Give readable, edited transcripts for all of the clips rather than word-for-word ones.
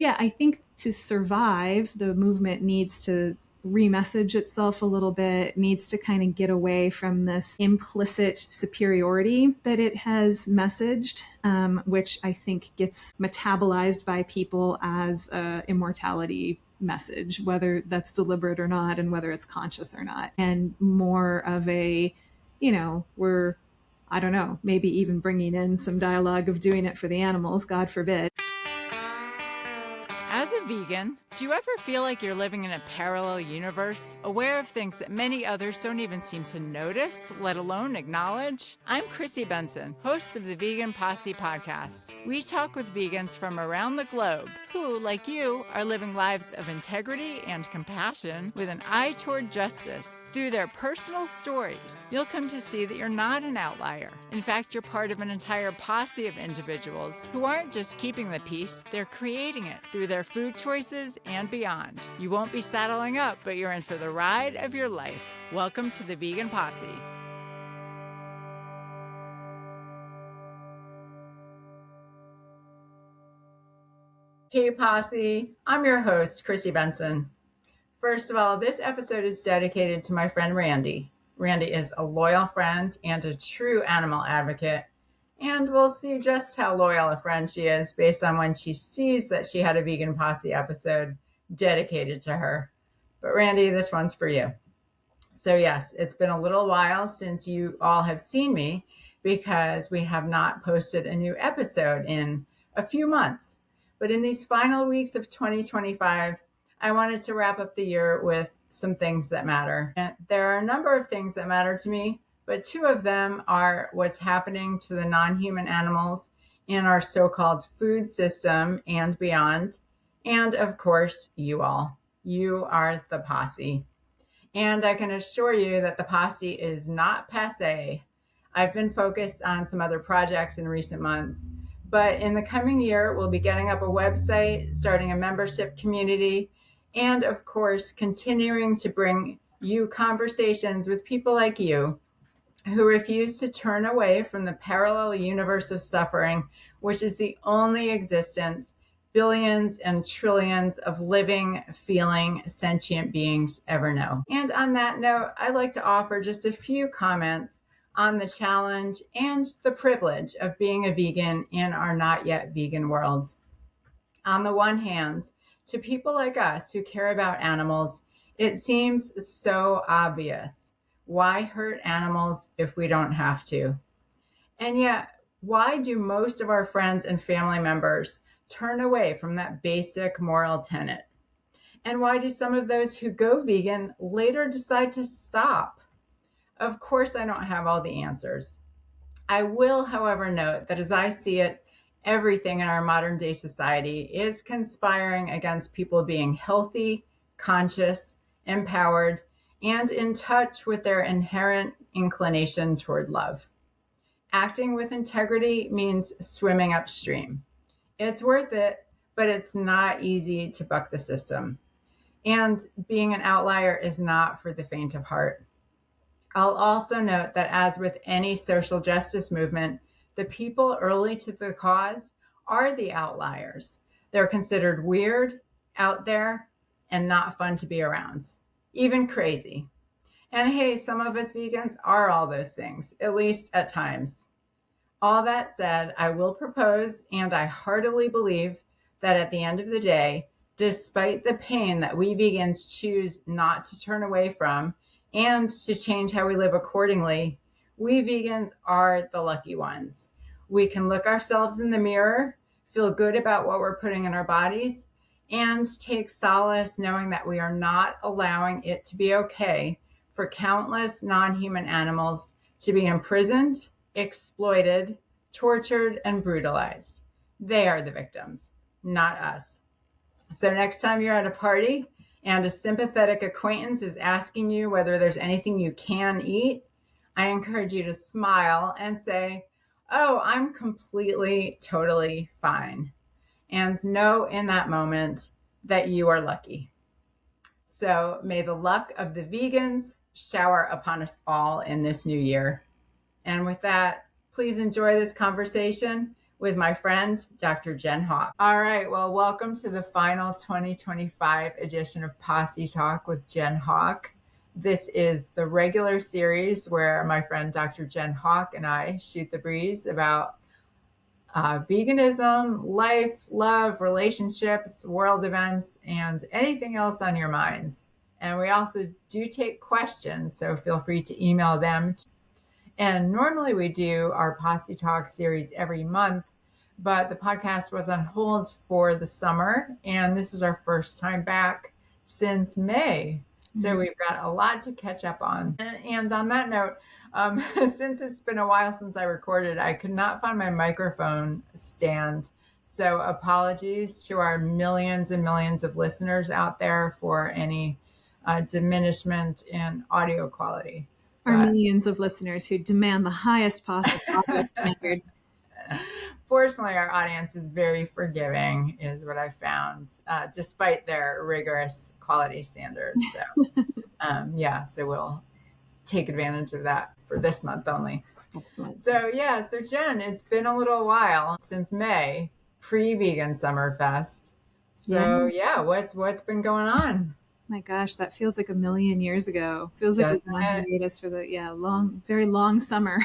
Yeah, I think to survive, the movement needs to remessage itself a little bit, needs to kind of get away from this implicit superiority that it has messaged, which I think gets metabolized by people as a immortality message, whether that's deliberate or not, and whether it's conscious or not, and more of a, we're, I don't know, maybe even bringing in some dialogue of doing it for the animals, God forbid. As a vegan, do you ever feel like you're living in a parallel universe, aware of things that many others don't even seem to notice, let alone acknowledge? I'm Chrissy Benson, host of the Vegan Posse Podcast. We talk with vegans from around the globe who, like you, are living lives of integrity and compassion with an eye toward justice. Through their personal stories, you'll come to see that you're not an outlier. In fact, you're part of an entire posse of individuals who aren't just keeping the peace, they're creating it through their food choices and beyond. You won't be saddling up, but you're in for the ride of your life. Welcome to the Vegan Posse. Hey Posse, I'm your host, Chrissy Benson. First of all, this episode is dedicated to my friend Randy. Randy is a loyal friend and a true animal advocate, and we'll see just how loyal a friend she is based on when she sees that she had a Vegan Posse episode dedicated to her. But Randy, this one's for you. So yes, it's been a little while since you all have seen me because we have not posted a new episode in a few months. But in these final weeks of 2025, I wanted to wrap up the year with some things that matter. And there are a number of things that matter to me, but two of them are what's happening to the non-human animals in our so-called food system and beyond. And of course, you all. You are the posse. And I can assure you that the posse is not passe. I've been focused on some other projects in recent months, but in the coming year, we'll be getting up a website, starting a membership community, and of course, continuing to bring you conversations with people like you who refuse to turn away from the parallel universe of suffering, which is the only existence billions and trillions of living, feeling, sentient beings ever know. And on that note, I'd like to offer just a few comments on the challenge and the privilege of being a vegan in our not yet vegan world. On the one hand, to people like us who care about animals, it seems so obvious. Why hurt animals if we don't have to? And yet, why do most of our friends and family members turn away from that basic moral tenet? And why do some of those who go vegan later decide to stop? Of course, I don't have all the answers. I will, however, note that as I see it, everything in our modern day society is conspiring against people being healthy, conscious, empowered, and in touch with their inherent inclination toward love. Acting with integrity means swimming upstream. It's worth it, but it's not easy to buck the system. And being an outlier is not for the faint of heart. I'll also note that as with any social justice movement, the people early to the cause are the outliers. They're considered weird, out there, and not fun to be around, even crazy. And hey, some of us vegans are all those things, at least at times. All that said, I will propose, and I heartily believe that at the end of the day, despite the pain that we vegans choose not to turn away from and to change how we live accordingly, we vegans are the lucky ones. We can look ourselves in the mirror, feel good about what we're putting in our bodies, and take solace knowing that we are not allowing it to be okay for countless non-human animals to be imprisoned, exploited, tortured, and brutalized. They are the victims, not us. So next time you're at a party and a sympathetic acquaintance is asking you whether there's anything you can eat, I encourage you to smile and say, "Oh, I'm completely, totally fine." And know in that moment that you are lucky. So may the luck of the vegans shower upon us all in this new year. And with that, please enjoy this conversation with my friend, Dr. Jen Howk. All right, well, welcome to the final 2025 edition of Posse Talk with Jen Howk. This is the regular series where my friend Dr. Jen Howk and I shoot the breeze about veganism, life, love, relationships, world events, and anything else on your minds. And we also do take questions, so feel free to email them. And normally we do our Posse Talk series every month, but the podcast was on hold for the summer, and this is our first time back since May. So we've got a lot to catch up on. And on that note, since it's been a while since I recorded, I could not find my microphone stand. So apologies to our millions and millions of listeners out there for any diminishment in audio quality. Our millions of listeners who demand the highest possible audio standard. Fortunately, our audience is very forgiving, is what I found, despite their rigorous quality standards. So, so we'll take advantage of that for this month only. So Jen, it's been a little while since May, pre-vegan Summerfest. So what's been going on? My gosh, that feels like a million years ago. Feels like it was on hiatus for the very long summer.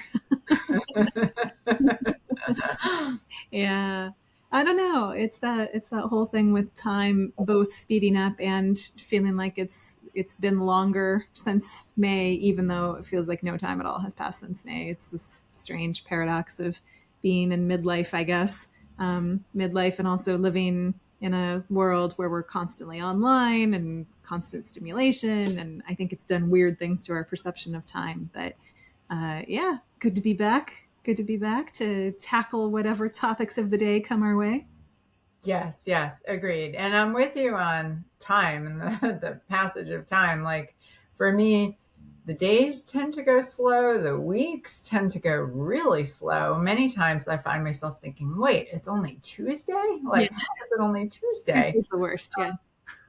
Yeah. I don't know. It's that whole thing with time both speeding up and feeling like it's been longer since May, even though it feels like no time at all has passed since May. It's this strange paradox of being in midlife, I guess. Midlife and also living in a world where we're constantly online and constant stimulation. And I think it's done weird things to our perception of time. But good to be back. Good to be back to tackle whatever topics of the day come our way. Yes, agreed. And I'm with you on time and the passage of time. Like for me, the days tend to go slow. The weeks tend to go really slow. Many times I find myself thinking, wait, it's only Tuesday? Like, how is it only Tuesday? Tuesday's the worst, yeah.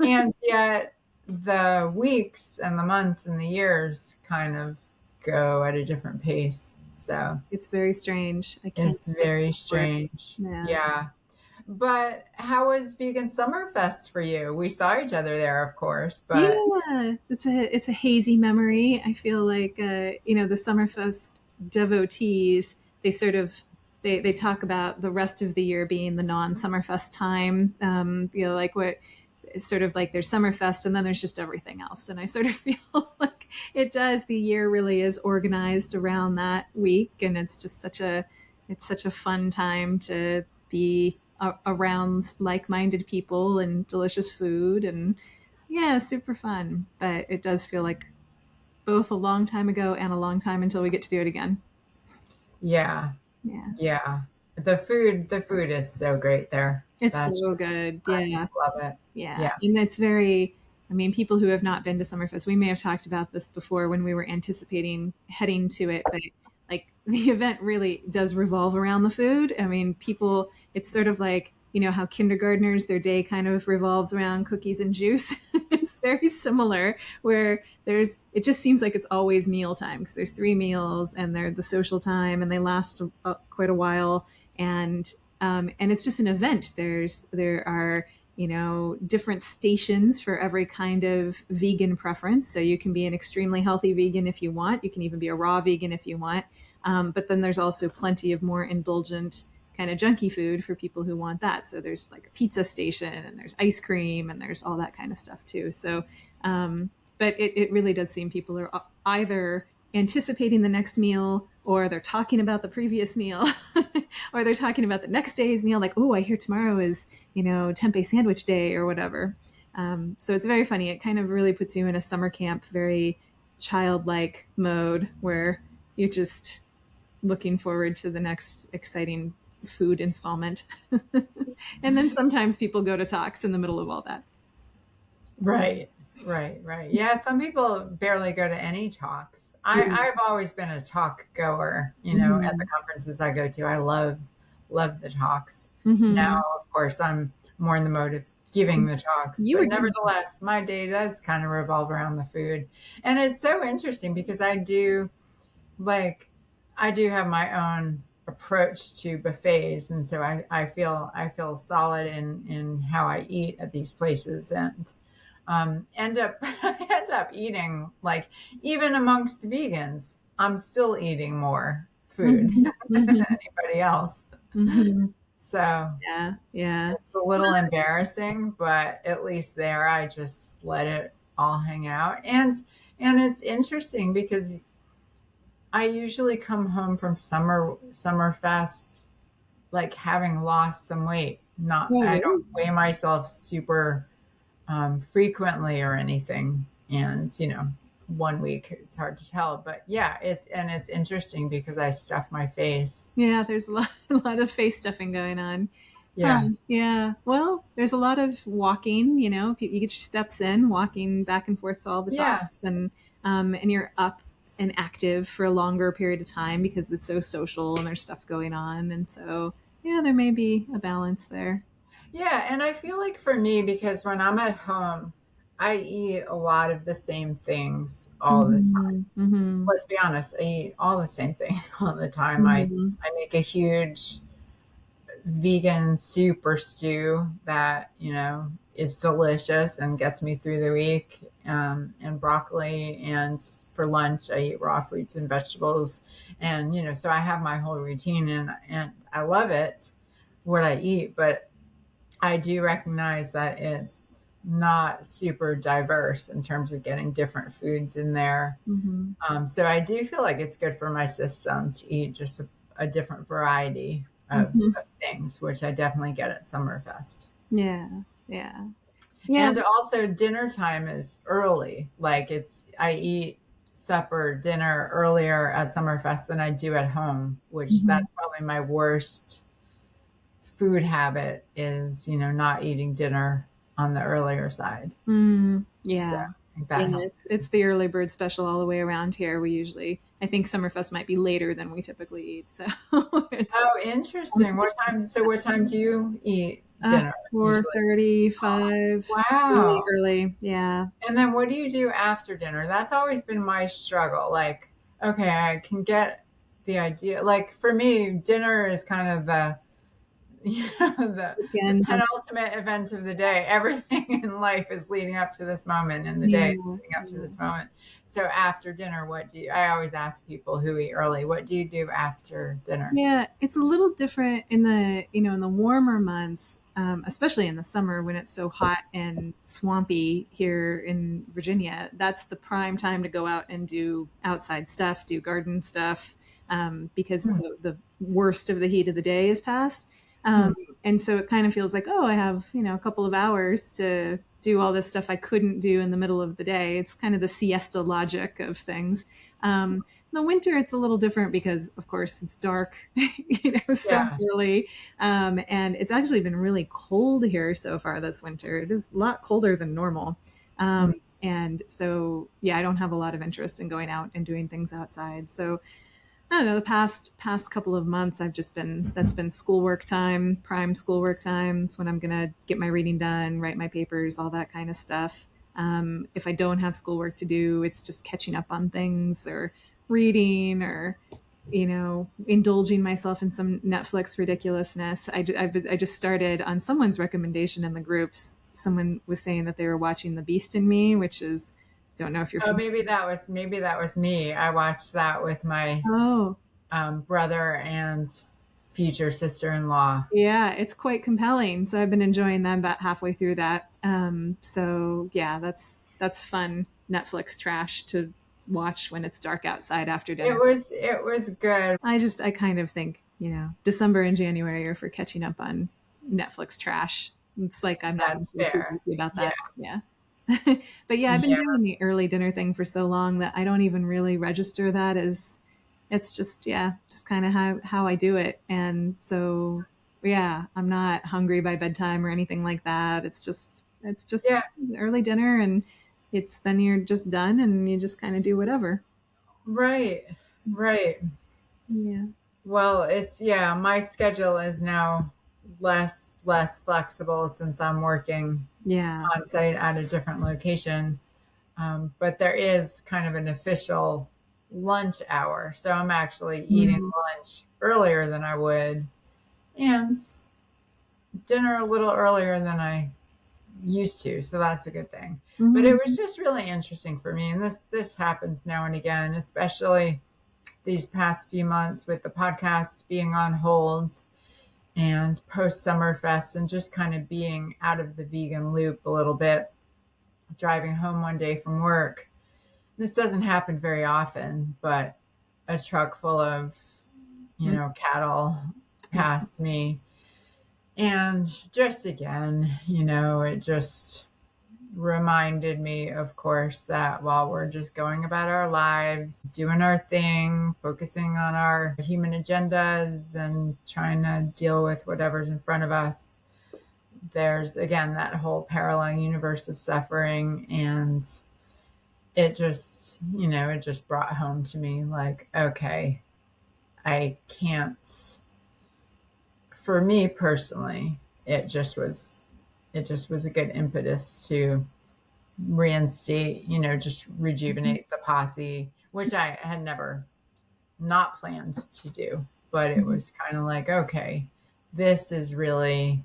And yet the weeks and the months and the years kind of go at a different pace. So it's very strange. It's very strange. Yeah. But how was Vegan Summerfest for you? We saw each other there, of course. But it's a hazy memory. I feel like the Summerfest devotees, they talk about the rest of the year being the non-Summerfest time. Like what sort of like there's Summerfest and then there's just everything else. And I sort of feel like it does. The year really is organized around that week, and it's just such a fun time to be around like-minded people and delicious food, and super fun. But it does feel like both a long time ago and a long time until we get to do it again. Yeah. The food is so great there. It's so good. I just love it. Yeah. And it's very, people who have not been to Summerfest, we may have talked about this before when we were anticipating heading to it, but like the event really does revolve around the food. People, it's sort of like, how kindergartners, their day kind of revolves around cookies and juice. It's very similar, where it just seems like it's always mealtime because there's 3 meals and they're the social time and they last quite a while. And it's just an event. There are, different stations for every kind of vegan preference. So you can be an extremely healthy vegan if you want. You can even be a raw vegan if you want. But then there's also plenty of more indulgent kind of junky food for people who want that. So there's like a pizza station and there's ice cream and there's all that kind of stuff too. So, but it really does seem people are either anticipating the next meal, or they're talking about the previous meal, or they're talking about the next day's meal. Like, oh, I hear tomorrow is, tempeh sandwich day or whatever. So it's very funny. It kind of really puts you in a summer camp, very childlike mode where you're just looking forward to the next exciting food installment. And then sometimes people go to talks in the middle of all that. Right. Yeah, some people barely go to any talks. I've always been a talk goer, at the conferences I go to. I love the talks. Now, of course, I'm more in the mode of giving the talks. But nevertheless, my day does kind of revolve around the food. And it's so interesting because I do have my own approach to buffets, and so I feel solid in how I eat at these places, and end up end up eating, like, even amongst vegans, I'm still eating more food Mhm, than mhm, anybody else. mhm. So Yeah, yeah. it's a little embarrassing, but at least there I just let it all hang out. And it's interesting because I usually come home from Summerfest like having lost some weight. Not Oh, I don't really? weigh myself super frequently or anything. And, 1 week, it's hard to tell. But yeah, it's interesting because I stuff my face. Yeah, there's a lot, a lot of face stuffing going on. Huh, Yeah. yeah. Well, there's a lot of walking, you get your steps in, walking back and forth to all the Yeah. talks, and you're up and active for a longer period of time because it's so social and there's stuff going on. And so, yeah, there may be a balance there. Yeah. And I feel like for me, because when I'm at home, I eat a lot of the same things all the time. Hmm. Hmm. Let's be honest, I eat all the same things all the time. Hmm. I make a huge vegan soup or stew that is delicious and gets me through the week, and broccoli, and for lunch I eat raw fruits and vegetables, and so I have my whole routine, and I love it, what I eat, but I do recognize that it's not super diverse in terms of getting different foods in there. Hmm. So I do feel like it's good for my system to eat just a different variety Hmm. of things, which I definitely get at Summerfest. Yeah, yeah, yeah. And also, dinner time is early. Like, I eat supper, dinner earlier at Summerfest than I do at home, which Hmm. that's probably my worst food habit is, not eating dinner on the earlier side. Mm, So yeah. I think Yeah, that helps. it's the early bird special all the way around here. I think Summerfest might be later than we typically eat. So it's Oh, interesting. What time do you eat dinner usually? 4:35, really Wow. early. Yeah. And then what do you do after dinner? That's always been my struggle. Like, okay, I can get the idea. Like, for me, dinner is kind of the the Again, penultimate event of the day. Everything in life is leading up to this moment, and the day is yeah, leading up to yeah. this moment. So after dinner, what do you? I always ask people who eat early, what do you do after dinner? Yeah, it's a little different in the warmer months, especially in the summer when it's so hot and swampy here in Virginia. That's the prime time to go out and do outside stuff, do garden stuff, because Hmm. the worst of the heat of the day is past. Hmm. Um, and so it kind of feels like, oh, I have, a couple of hours to do all this stuff I couldn't do in the middle of the day. It's kind of the siesta logic of things. In the winter, it's a little different because, of course, it's dark, so Yeah. early, and it's actually been really cold here so far this winter. It is a lot colder than normal, Hmm. and so yeah, I don't have a lot of interest in going out and doing things outside. So I don't know. The past couple of months, that's been schoolwork time, prime schoolwork time. It's when I'm gonna get my reading done, write my papers, all that kind of stuff. If I don't have schoolwork to do, it's just catching up on things or reading or indulging myself in some Netflix ridiculousness. I just started on someone's recommendation in the groups. Someone was saying that they were watching The Beast in Me, which is, don't know if you're Oh, familiar. maybe that was me. I watched that with my Oh, brother and future sister-in-law. yeah, it's quite compelling. So I've been enjoying that about halfway through that. So yeah, that's fun Netflix trash to watch when it's dark outside after dinner. It was good. I kind of think, December and January are for catching up on Netflix trash. It's like I'm not going to That's feel too fair. guilty about Yeah. that. Yeah. But yeah, I've been Yeah. doing the early dinner thing for so long that I don't even really register that as it's just, yeah, just kind of how I do it. And so yeah, I'm not hungry by bedtime or anything like that. It's just Yeah. early dinner, and it's then you're just done and you just kind of do whatever. Right. Right. Yeah. Well, yeah, my schedule is now less flexible since I'm working Yeah. on site at a different location. But there is kind of an official lunch hour. So I'm actually eating lunch earlier than I would, and dinner a little earlier than I used to. So that's a good thing. But it was just really interesting for me. And this happens now and again, especially these past few months with the podcast being on hold and post Summerfest and just kind of being out of the vegan loop a little bit, driving home one day from work. This doesn't happen very often, but a truck full of, cattle passed me. And just again, it just reminded me, of course, that while we're just going about our lives, doing our thing, focusing on our human agendas and trying to deal with whatever's in front of us, there's again that whole parallel universe of suffering. And it just, it just brought home to me like, okay, I can't, for me personally, it just was a good impetus to reinstate, just rejuvenate the posse, which I had never not planned to do. But it was kind of like, okay, this is really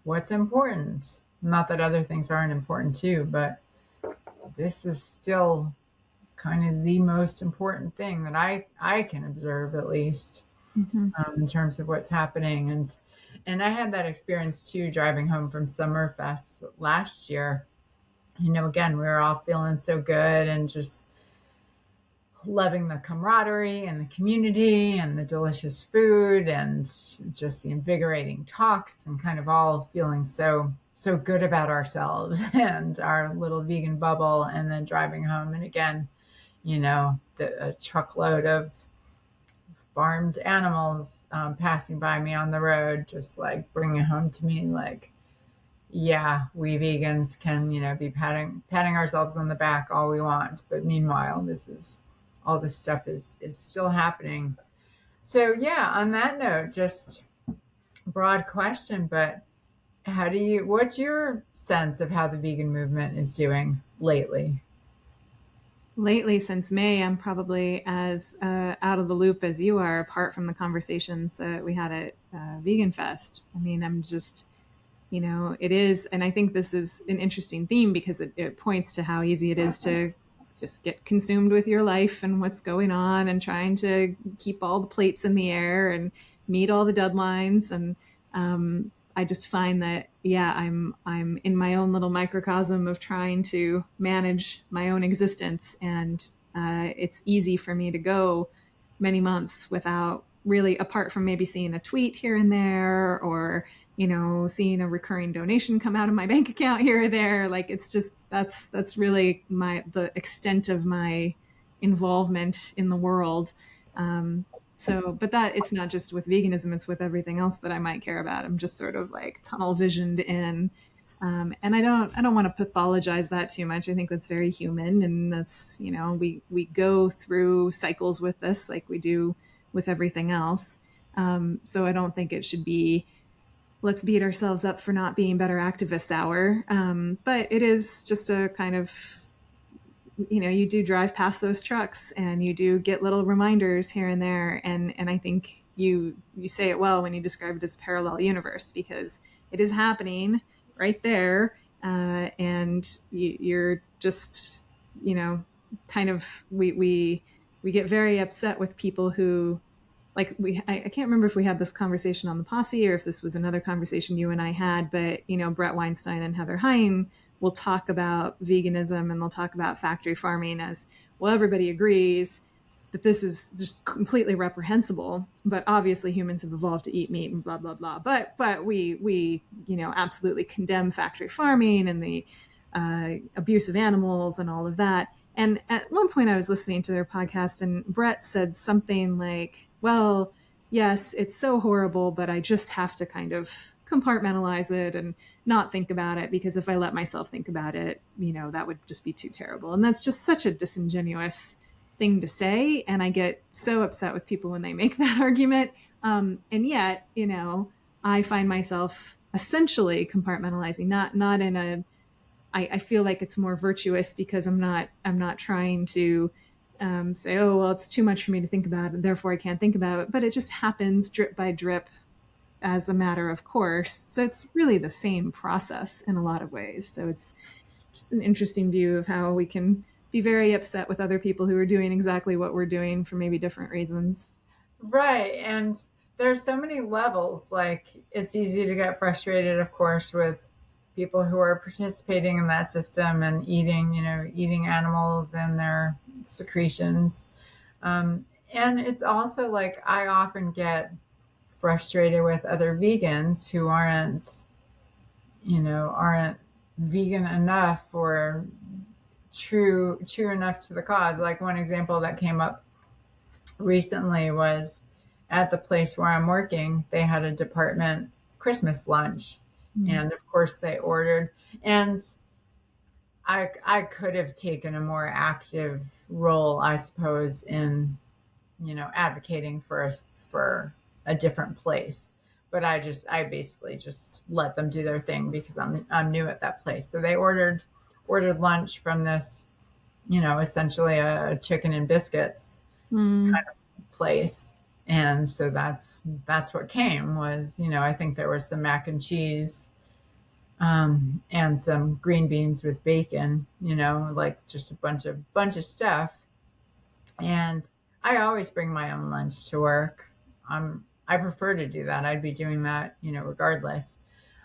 what's important. Not that other things aren't important too, but this is still kind of the most important thing that I can observe, at least, in terms of what's happening. And I had that experience too, driving home from Summerfest last year. Again, we were all feeling so good and just loving the camaraderie and the community and the delicious food and just the invigorating talks, and kind of all feeling so good about ourselves and our little vegan bubble. And then driving home, and again, a truckload of farmed animals passing by me on the road, just like bringing home to me like, yeah, we vegans can, be patting ourselves on the back all we want, but meanwhile, all this stuff is still happening. So yeah, on that note, just broad question, but what's your sense of how the vegan movement is doing lately? Lately, since May, I'm probably as out of the loop as you are, apart from the conversations that we had at Vegan Fest. I mean, I'm just, it is, and I think this is an interesting theme because it points to how easy it is to just get consumed with your life and what's going on, and trying to keep all the plates in the air and meet all the deadlines. And I just find that, yeah, I'm in my own little microcosm of trying to manage my own existence, and it's easy for me to go many months without really, apart from maybe seeing a tweet here and there, or seeing a recurring donation come out of my bank account here or there. Like, it's just, that's really the extent of my involvement in the world. But that, it's not just with veganism, it's with everything else that I might care about. I'm just sort of like tunnel visioned in. And I don't want to pathologize that too much. I think that's very human, and that's, we go through cycles with this like we do with everything else. So I don't think it should be, let's beat ourselves up for not being better activists hour. But it is just a kind of, you do drive past those trucks and you do get little reminders here and there. And I think you say it well when you describe it as a parallel universe, because it is happening right there. And you're just, kind of, we get very upset with people who, like, I can't remember if we had this conversation on the Posse or if this was another conversation you and I had, but, Brett Weinstein and Heather Hine will talk about veganism, and they'll talk about factory farming as, well, everybody agrees that this is just completely reprehensible, but obviously humans have evolved to eat meat and blah, blah, blah. But we absolutely condemn factory farming and the abuse of animals and all of that. And at one point I was listening to their podcast, and Brett said something like, well, yes, it's so horrible, but I just have to kind of compartmentalize it and not think about it, because if I let myself think about it, that would just be too terrible. And that's just such a disingenuous thing to say. And I get so upset with people when they make that argument. And yet, I find myself essentially compartmentalizing, not in I feel like it's more virtuous because I'm not trying to say, oh, well, it's too much for me to think about, and therefore I can't think about it. But it just happens drip by drip as a matter of course. So it's really the same process in a lot of ways. So it's just an interesting view of how we can be very upset with other people who are doing exactly what we're doing for maybe different reasons. Right. And there's so many levels. Like, it's easy to get frustrated, of course, with people who are participating in that system and eating, eating animals and their secretions. And it's also like I often get frustrated with other vegans who aren't vegan enough or true enough to the cause. Like, one example that came up recently was at the place where I'm working, they had a department Christmas lunch. Mm. And of course they ordered, and I could have taken a more active role, I suppose, in, advocating for a different place. But I basically just let them do their thing because I'm new at that place. So they ordered lunch from this, essentially a chicken and biscuits Mm. kind of place. And so that's what came was, I think there was some mac and cheese, and some green beans with bacon, like just a bunch of stuff. And I always bring my own lunch to work. I prefer to do that. I'd be doing that, regardless.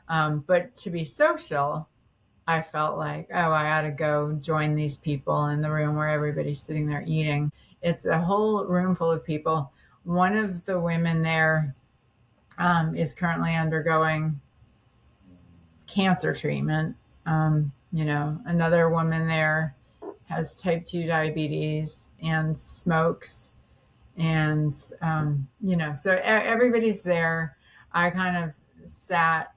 But to be social, I felt like, oh, I ought to go join these people in the room where everybody's sitting there eating. It's a whole room full of people. One of the women there, is currently undergoing cancer treatment. Another woman there has type 2 diabetes and smokes. And, so everybody's there. I kind of sat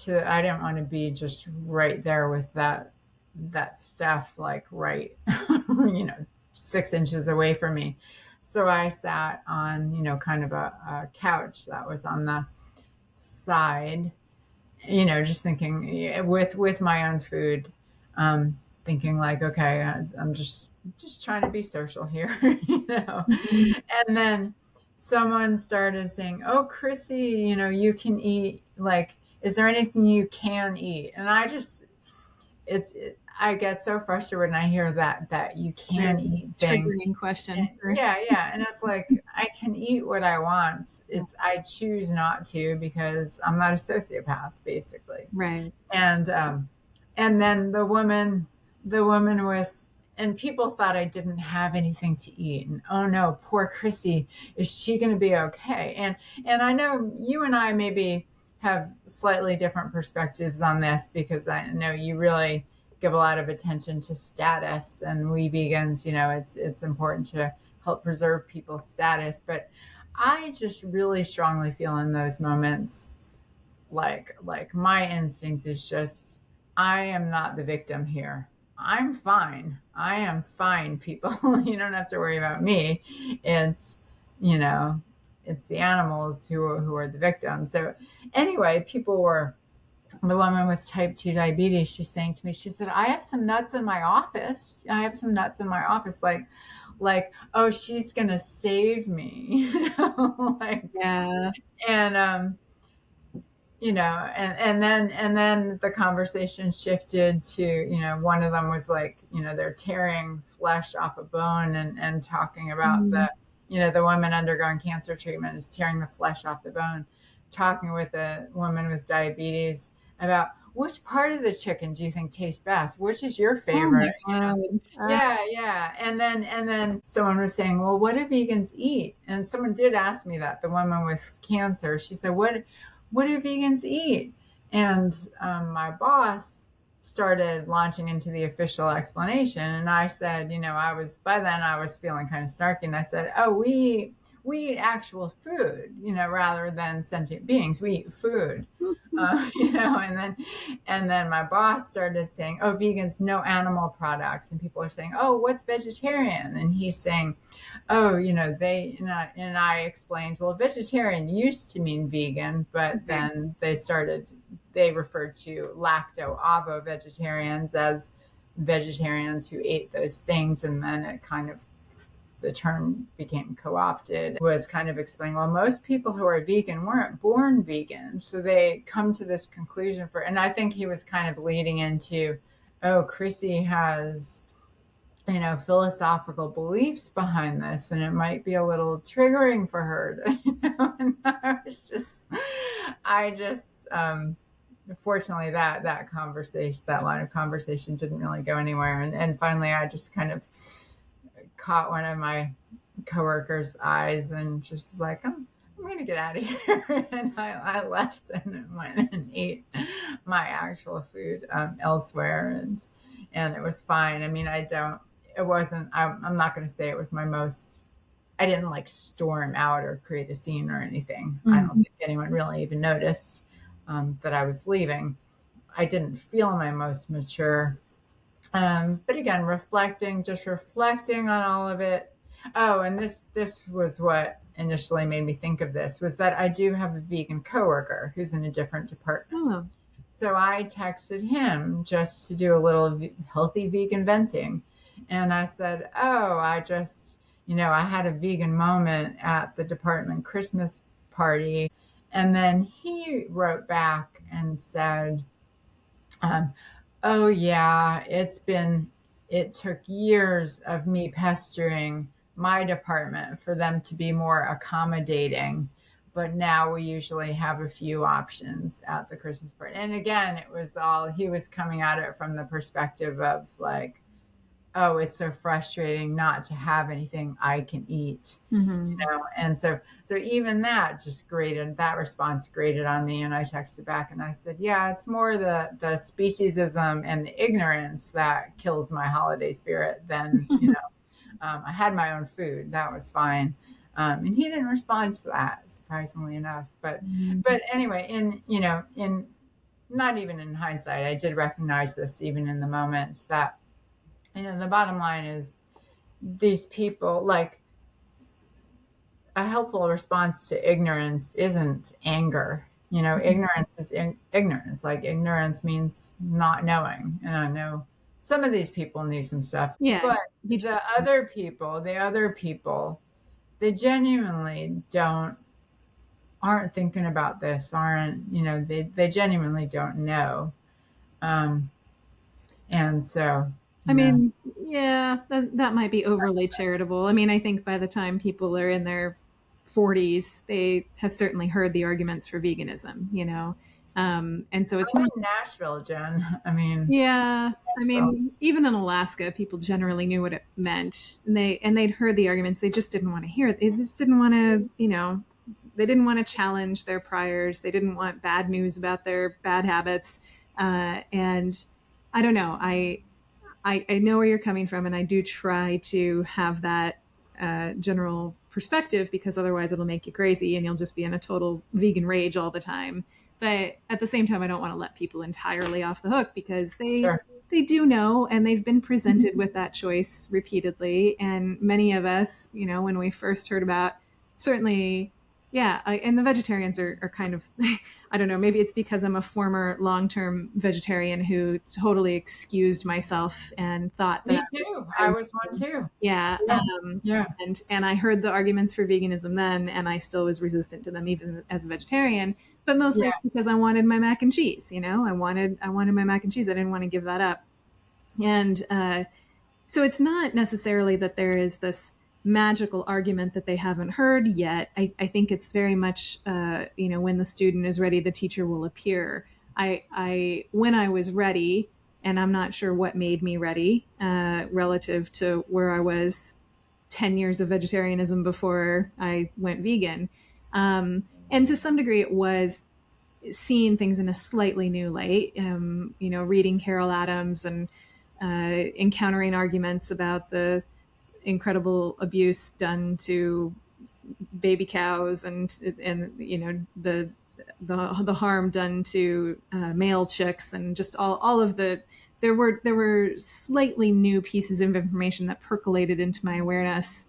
I didn't want to be just right there with that stuff, like right, 6 inches away from me. So I sat on, kind of a couch that was on the side, just thinking with my own food, thinking like, okay, I'm just trying to be social here, Mhm. And then someone started saying, "Oh, Chrissy, you can eat. Like, is there anything you can eat?" And I get so frustrated when I hear that you Right. can eat thing. Triggering question for Yeah, and it's like I can eat what I want. It's I choose not to because I'm not a sociopath, basically. right. And then the woman with, and people thought I didn't have anything to eat, and oh no, poor Chrissy, is she going to be okay? And I know you and I maybe have slightly different perspectives on this because I know you really give a lot of attention to status, and we vegans, it's important to help preserve people's status. But I just really strongly feel in those moments like my instinct is just, I am not the victim here. I'm fine. I am fine, people. You don't have to worry about me. It's, you know, it's the animals who are the victims. So anyway, the woman with type 2 diabetes, she's saying to me, she said, I have some nuts in my office. I have some nuts in my office. Like, oh, she's going to save me. Like, Yeah. and, and then the conversation shifted to, one of them was like, they're tearing flesh off a bone and talking about Mm. the woman undergoing cancer treatment is tearing the flesh off the bone, talking with a woman with diabetes about which part of the chicken do you think tastes best? Which is your Oh my favorite? God. Yeah. And then someone was saying, well, what do vegans eat? And someone did ask me that, the woman with cancer. She said, what do vegans eat? And my boss started launching into the official explanation. And I said, by then I was feeling kind of snarky. And I said, oh, we eat actual food, rather than sentient beings. We eat food, and then my boss started saying, oh, vegans, no animal products. And people are saying, oh, what's vegetarian? And he's saying, oh, and I explained, well, vegetarian used to mean vegan, but then they referred to lacto-ovo vegetarians as vegetarians who ate those things, and then it kind of, the term became co-opted, was kind of explaining, well, most people who are vegan weren't born vegan, so they come to this conclusion for, and I think he was kind of leading into, oh, Chrissy has, philosophical beliefs behind this, and it might be a little triggering for her and I just fortunately that conversation, that line of conversation didn't really go anywhere, and finally I just kind of caught one of my coworkers' eyes and just was like, I'm gonna get out of here. And I left and went and ate my actual food elsewhere, and it was fine. I mean, it wasn't, I'm not going to say it was my most, I didn't like storm out or create a scene or anything. I don't think anyone really even noticed that I was leaving. I didn't feel my most mature. But again, reflecting on all of it. Oh, and this was what initially made me think of this, was that I do have a vegan coworker who's in a different department. Oh. So I texted him just to do a little healthy vegan venting. And I said, oh, I just, I had a vegan moment at the department Christmas party. And then he wrote back and said, oh yeah, it took years of me pestering my department for them to be more accommodating, but now we usually have a few options at the Christmas party. And again, it was all, he was coming at it from the perspective of like, oh, it's so frustrating not to have anything I can eat, and so even that response grated on me. And I texted back and I said, yeah, it's more the speciesism and the ignorance that kills my holiday spirit than, I had my own food. That was fine. And he didn't respond to that, surprisingly enough. But anyway, in not even in hindsight, I did recognize this even in the moment that, the bottom line is these people, like, a helpful response to ignorance isn't anger. Ignorance is ignorance. Like, ignorance means not knowing. And I know some of these people knew some stuff. Yeah. But the other people, they genuinely aren't thinking about this, they genuinely don't know. And so, I mean, yeah, that might be overly charitable. I mean, I think by the time people are in their 40s, they have certainly heard the arguments for veganism, and so it's not in Nashville, Jen. I mean, yeah. I mean, even in Alaska, people generally knew what it meant, and they'd heard the arguments. They just didn't want to hear it. They just didn't want to, they didn't want to challenge their priors. They didn't want bad news about their bad habits, and I don't know. I know where you're coming from, and I do try to have that general perspective, because otherwise it'll make you crazy and you'll just be in a total vegan rage all the time. But at the same time, I don't want to let people entirely off the hook, because they do know, and they've been presented with that choice repeatedly. And many of us, when we first heard about, certainly, yeah, and the vegetarians are kind of, I don't know, maybe it's because I'm a former long-term vegetarian who totally excused myself and thought that. Me too. I was one too. Yeah. And I heard the arguments for veganism then, and I still was resistant to them even as a vegetarian, but mostly because I wanted my mac and cheese. I wanted my mac and cheese. I didn't want to give that up. And so it's not necessarily that there is this magical argument that they haven't heard yet. I think it's very much, when the student is ready, the teacher will appear. When I was ready, and I'm not sure what made me ready relative to where I was 10 years of vegetarianism before I went vegan. And to some degree, it was seeing things in a slightly new light, reading Carol Adams and encountering arguments about the incredible abuse done to baby cows and the harm done to male chicks, and just all of there were slightly new pieces of information that percolated into my awareness,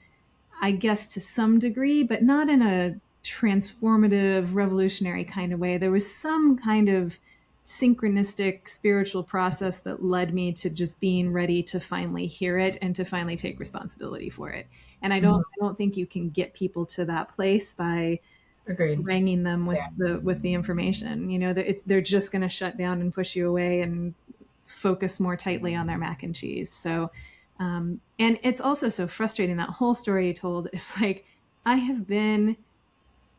I guess, to some degree, but not in a transformative, revolutionary kind of way. There was some kind of synchronistic spiritual process that led me to just being ready to finally hear it and to finally take responsibility for it. And I don't think you can get people to that place by Agreed. haranguing them Yeah. with the information. You know, that they're just going to shut down and push you away and focus more tightly on their mac and cheese. So, and it's also so frustrating. That whole story you told is like, I have been,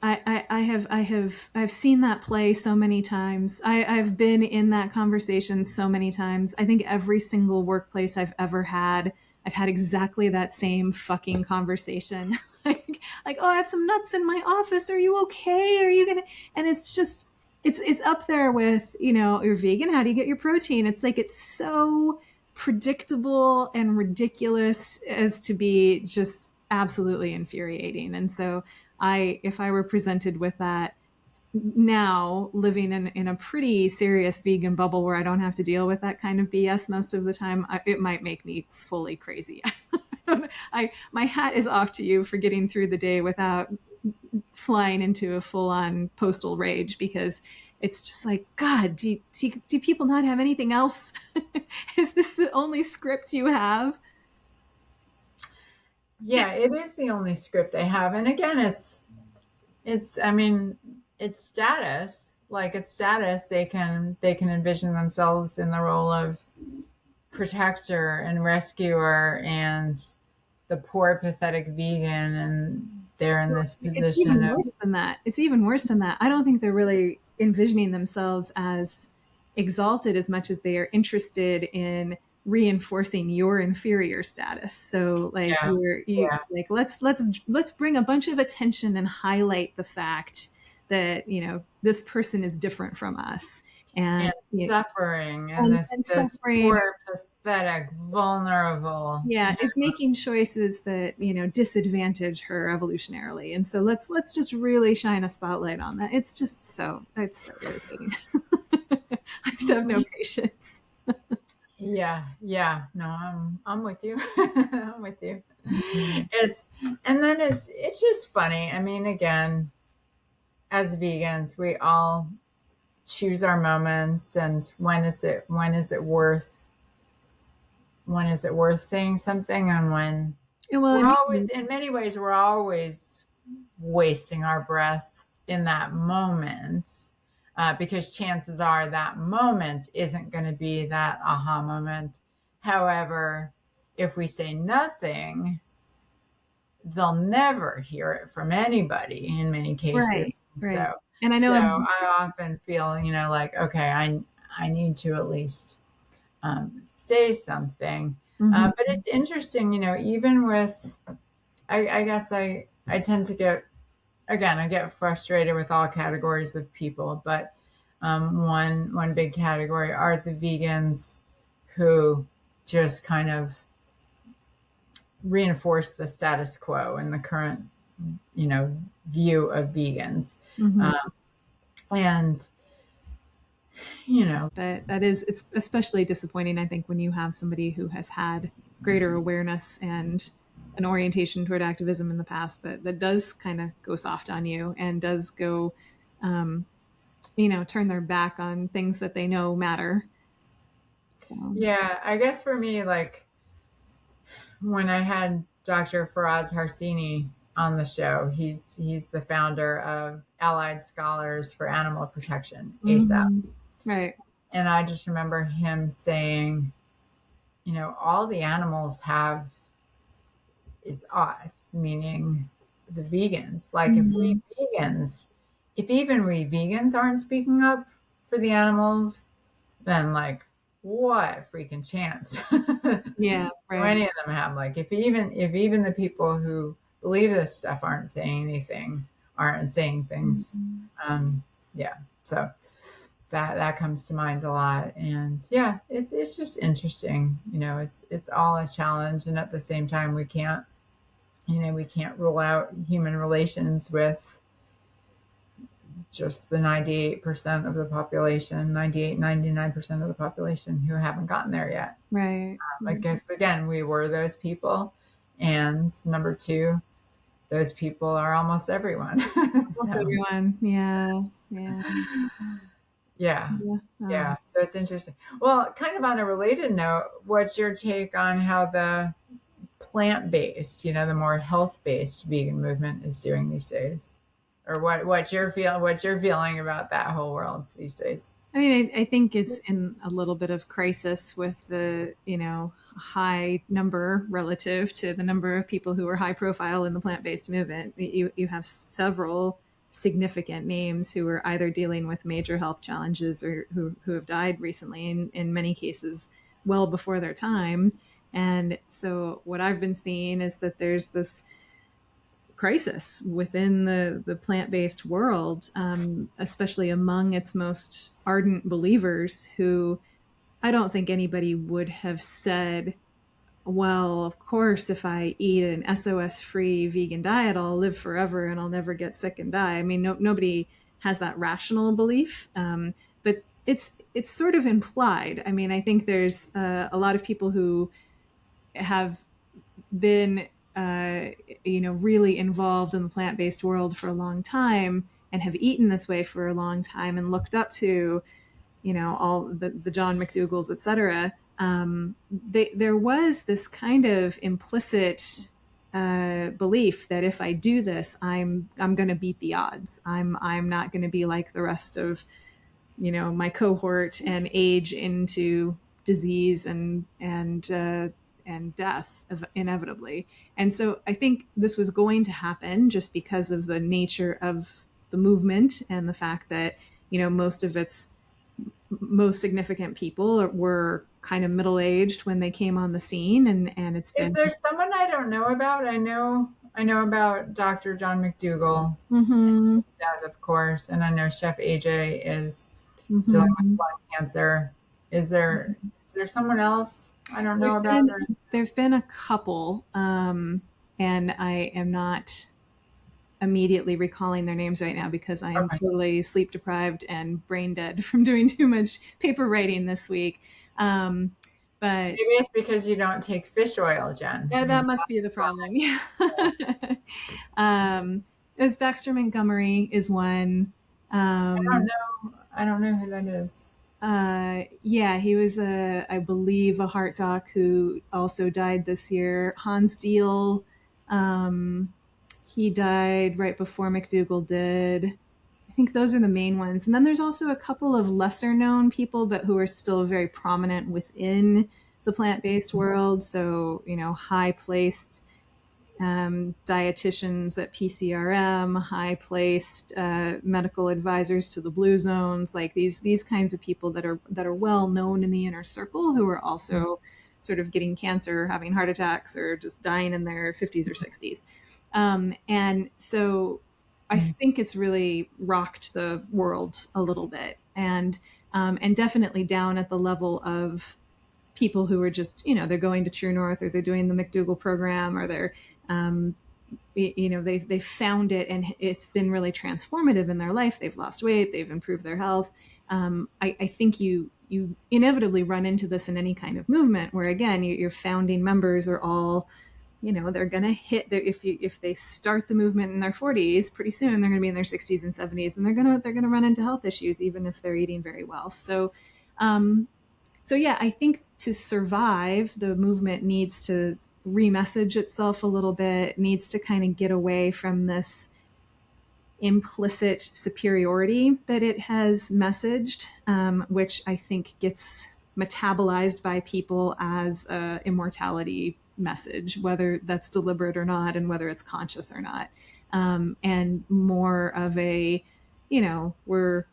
I've seen that play so many times. I've been in that conversation so many times. I think every single workplace I've ever had, I've had exactly that same fucking conversation. like, oh, I have some nuts in my office. Are you okay? Are you gonna? And it's just, it's up there with, you know, you're vegan. How do you get your protein? It's like, it's so predictable and ridiculous as to be just absolutely infuriating. And so if I were presented with that now, living in a pretty serious vegan bubble where I don't have to deal with that kind of BS most of the time, it might make me fully crazy. My hat is off to you for getting through the day without flying into a full-on postal rage, because it's just like, God, do people not have anything else? Is this the only script you have? Yeah, it is the only script they have. And again, I mean, it's status. Like, it's status. They can envision themselves in the role of protector and rescuer and the poor, pathetic vegan, and they're in this It's position even of, worse than that. It's even worse than that. I don't think they're really envisioning themselves as exalted as much as they are interested in reinforcing your inferior status. So like, yeah, yeah, like, let's bring a bunch of attention and highlight the fact that, you know, this person is different from us, and and suffering, and and this suffering. poor, pathetic, vulnerable. Yeah, it's making choices that, you know, disadvantage her evolutionarily. And so let's just really shine a spotlight on that. It's so irritating. I just have no patience. Yeah, yeah. No, I'm with you. I'm with you. It's and then it's just funny. I mean, again, as vegans, we all choose our moments, and when is it worth saying something, and when Well, we're always, in many ways, we're always wasting our breath in that moment, because chances are that moment isn't going to be that aha moment. However, if we say nothing, they'll never hear it from anybody in many right, cases. right. So, And I so know, I often feel, like, okay, I need to at least say something. mhm. But it's interesting, even with, I guess I tend to get, again, I get frustrated with all categories of people, but one big category are the vegans who just kind of reinforce the status quo and the current, view of vegans. Mhm. And, But it's especially disappointing, I think, when you have somebody who has had greater awareness and an orientation toward activism in the past that does kind of go soft on you and does go, um, you know, turn their back on things that they know matter. So, yeah, I guess for me, like, when I had Dr. Faraz Harsini on the show, he's the founder of Allied Scholars for Animal Protection, ASAP. mhm. Right. And I just remember him saying, all the animals have is us, meaning the vegans. Like, Mhm. if even we vegans aren't speaking up for the animals, then, like, what freaking chance Yeah, do right. any of them have? Like, if even the people who believe this stuff aren't saying things, Mhm. yeah. So that comes to mind a lot, and yeah, it's just interesting. It's all a challenge, and at the same time, we can't rule out human relations with just the 98% of the population, 99% of the population who haven't gotten there yet. Right. I guess, again, we were those people. And number two, those people are almost everyone. Almost So, everyone. Yeah. Yeah. Yeah. Yeah. Yeah. So it's interesting. Well, kind of on a related note, what's your take on how the plant-based, the more health-based vegan movement is doing these days? Or what's your feeling about that whole world these days? I mean, I think it's in a little bit of crisis with the, high number relative to the number of people who are high profile in the plant-based movement. You have several significant names who are either dealing with major health challenges or who have died recently, in many cases, well before their time. And so what I've been seeing is that there's this crisis within the plant based world, especially among its most ardent believers who I don't think anybody would have said, well, of course, if I eat an SOS free vegan diet, I'll live forever and I'll never get sick and die. I mean, nobody has that rational belief, but it's sort of implied. I mean, I think there's a lot of people who have been really involved in the plant-based world for a long time and have eaten this way for a long time and looked up to all the John McDougals, etc. There was this kind of implicit belief that if I do this, I'm going to beat the odds. I'm not going to be like the rest of my cohort and age into disease and death inevitably. And so I think this was going to happen just because of the nature of the movement and the fact that most of its most significant people were kind of middle-aged when they came on the scene, and it's Is been there someone I don't know about? I know about Dr. John McDougall, mm-hmm, his dad, of course, and I know Chef AJ is dealing with mm-hmm. lung cancer. Is there someone else I don't know There's about? been there've been a couple, and I am not immediately recalling their names right now because I am Okay. totally sleep deprived and brain dead from doing too much paper writing this week. Um, but Maybe it's because you don't take fish oil, Jen. yeah, that Maybe must be the that's why. problem. Yeah. As Baxter Montgomery is one. I don't Um, know. I don't know who that is. yeah, he was I believe, a heart doc who also died this year. Hans Deal, um, he died right before McDougall did. I think those are the main ones. And then there's also a couple of lesser known people, but who are still very prominent within the plant based world. So, high placed dietitians at PCRM, high placed medical advisors to the blue zones, like these kinds of people that are well known in the inner circle who are also sort of getting cancer, having heart attacks, or just dying in their 50s or 60s. And so I think it's really rocked the world a little bit, and definitely down at the level of people who are just they're going to True North, or they're doing the McDougall program, or they're um, they found it and it's been really transformative in their life. They've lost weight, they've improved their health. I think you inevitably run into this in any kind of movement where, again, your founding members are all they're going to hit their, if they start the movement in their 40s, pretty soon they're going to be in their 60s and 70s, and they're going to run into health issues even if they're eating very well. So yeah, I think to survive, the movement needs to remessage itself a little bit, needs to kind of get away from this implicit superiority that it has messaged, which I think gets metabolized by people as a immortality message, whether that's deliberate or not, and whether it's conscious or not, and more of a, we're,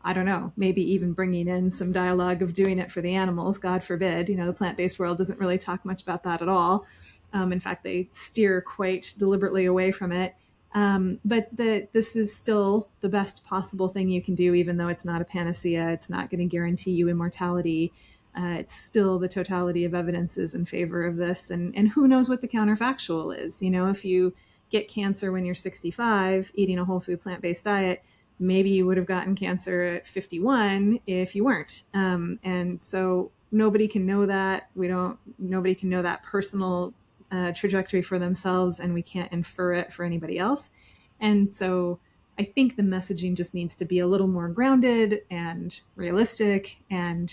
I don't know, maybe even bringing in some dialogue of doing it for the animals. God forbid. The plant-based world doesn't really talk much about that at all. In fact, they steer quite deliberately away from it. But this is still the best possible thing you can do, even though it's not a panacea. It's not going to guarantee you immortality. It's still the totality of evidences in favor of this. And who knows what the counterfactual is? If you get cancer when you're 65, eating a whole food plant-based diet, maybe you would have gotten cancer at 51 if you weren't. And so nobody can know that. Nobody can know that personal trajectory for themselves, and we can't infer it for anybody else. And so I think the messaging just needs to be a little more grounded and realistic and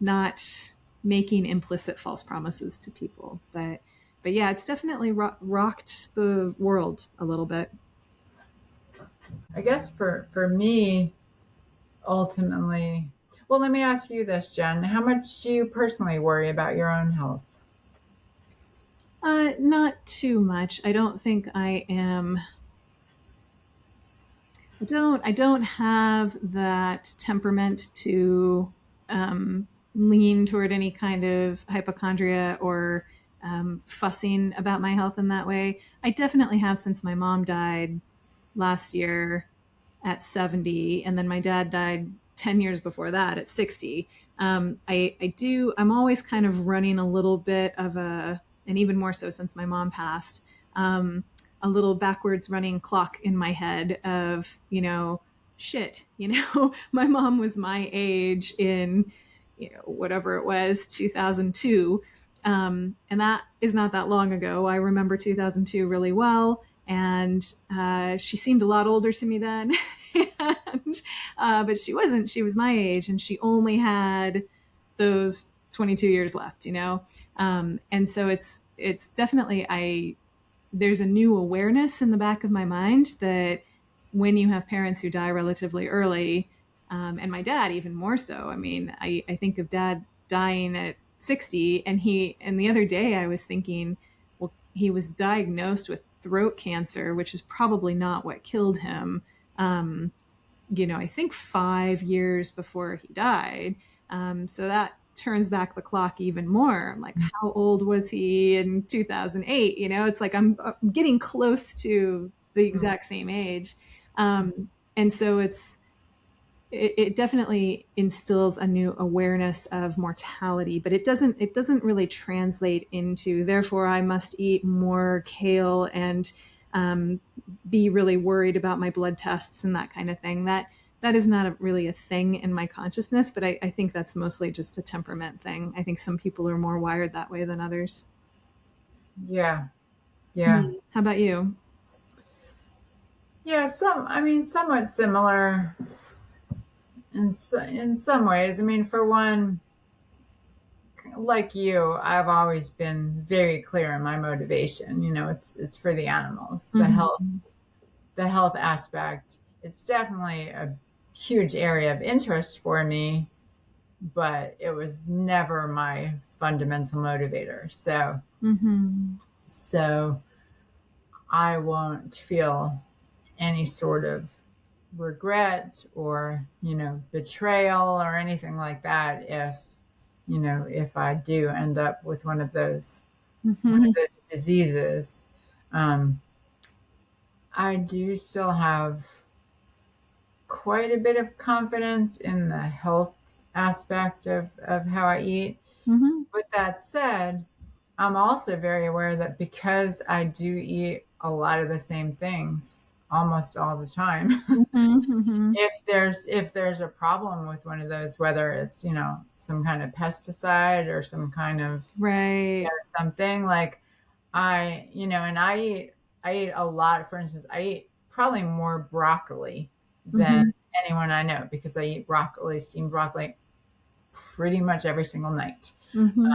not making implicit false promises to people. But yeah, it's definitely rocked the world a little bit. I guess for me, ultimately, well, let me ask you this, Jen. How much do you personally worry about your own health? Not too much. I don't think I am. I don't have that temperament to lean toward any kind of hypochondria or fussing about my health in that way. I definitely have since my mom died last year at 70, and then my dad died 10 years before that at 60. I'm always kind of running a little bit of and even more so since my mom passed, a little backwards running clock in my head of, shit, my mom was my age in, whatever it was, 2002. And that is not that long ago. I remember 2002 really well. And she seemed a lot older to me then. and, but she wasn't. She was my age, and she only had those 22 years left, and so it's definitely there's a new awareness in the back of my mind that when you have parents who die relatively early, and my dad even more so. I mean, I think of dad dying at 60, and the other day I was thinking, well, he was diagnosed with throat cancer, which is probably not what killed him. I think 5 years before he died. So that turns back the clock even more. I'm like, how old was he in 2008? It's like I'm getting close to the exact same age. And so it definitely instills a new awareness of mortality, but it doesn't really translate into, therefore I must eat more kale and be really worried about my blood tests and that kind of thing. That is not really a thing in my consciousness, but I think that's mostly just a temperament thing. I think some people are more wired that way than others. Yeah, yeah, How about you? yeah. I mean, somewhat similar in some ways. I mean, for one, like you, I've always been very clear in my motivation. It's for the animals, Mm-hmm. the health aspect. It's definitely a huge area of interest for me, but it was never my fundamental motivator. Mm-hmm. So I won't feel any sort of regret or, betrayal or anything like that if I do end up with one Mm-hmm. of those diseases. Um, I do still have quite a bit of confidence in the health aspect of how I eat. Mm-hmm. With that said, I'm also very aware that because I do eat a lot of the same things almost all the time, Mm-hmm. if there's a problem with one of those, whether it's some kind of pesticide or some kind of Right. something like and I eat a lot. For instance, I eat probably more broccoli than Mm-hmm. anyone I know because I eat broccoli, steamed broccoli, pretty much every single night. Mm-hmm.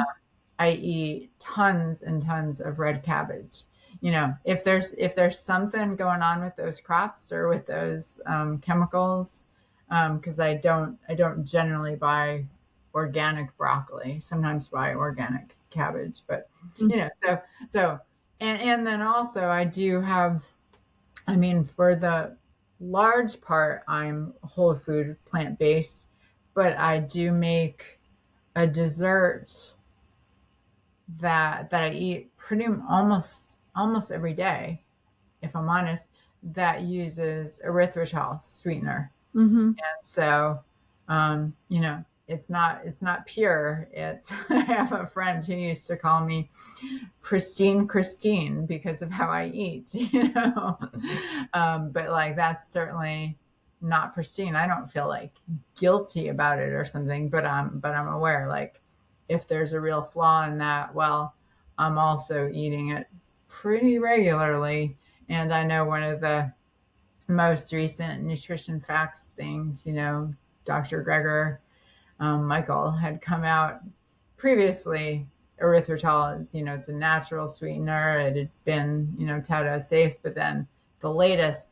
I eat tons and tons of red cabbage. If there's something going on with those crops or with those chemicals, because I don't generally buy organic broccoli. Sometimes buy organic cabbage, but so and then also I do have. I mean, for the large part, I'm whole food, plant based, but I do make a dessert that I eat pretty almost every day, if I'm honest, that uses erythritol sweetener. Mm-hmm. And so, it's not pure. It's I have a friend who used to call me pristine Christine because of how I eat, but like that's certainly not pristine. I don't feel like guilty about it or something, but I'm aware like if there's a real flaw in that, well, I'm also eating it pretty regularly. And I know one of the most recent nutrition facts things, Dr. Greger, Michael had come out previously. Erythritol is, it's a natural sweetener. It had been, touted as safe, but then the latest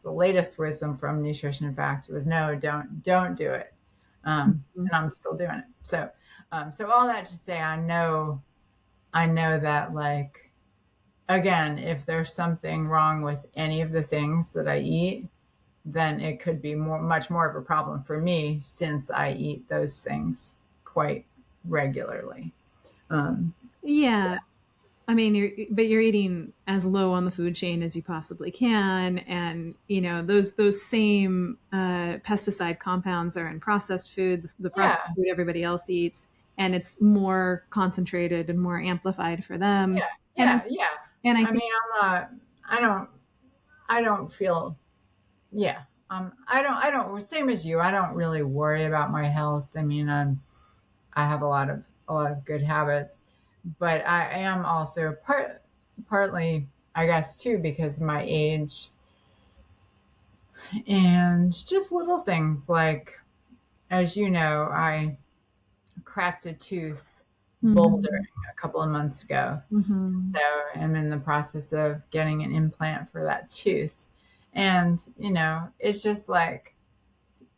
wisdom from Nutrition Facts was no, don't do it. And I'm still doing it. So all that to say, I know that, like, again, if there's something wrong with any of the things that I eat, then it could be much more of a problem for me since I eat those things quite regularly. Yeah. I mean, you're eating as low on the food chain as you possibly can, and those same pesticide compounds are in processed food, the processed Yeah, food everybody else eats, and it's more concentrated and more amplified for them. yeah, And yeah, yeah. and I I think mean, I'm not. I don't feel. Yeah. I don't. Same as you. I don't really worry about my health. I mean, I have a lot of good habits, but I am also partly, I guess, too, because of my age and just little things like, as you know, I cracked a tooth bouldering Mhm. a couple of months ago. So Mhm. I'm in the process of getting an implant for that tooth. And, it's just like,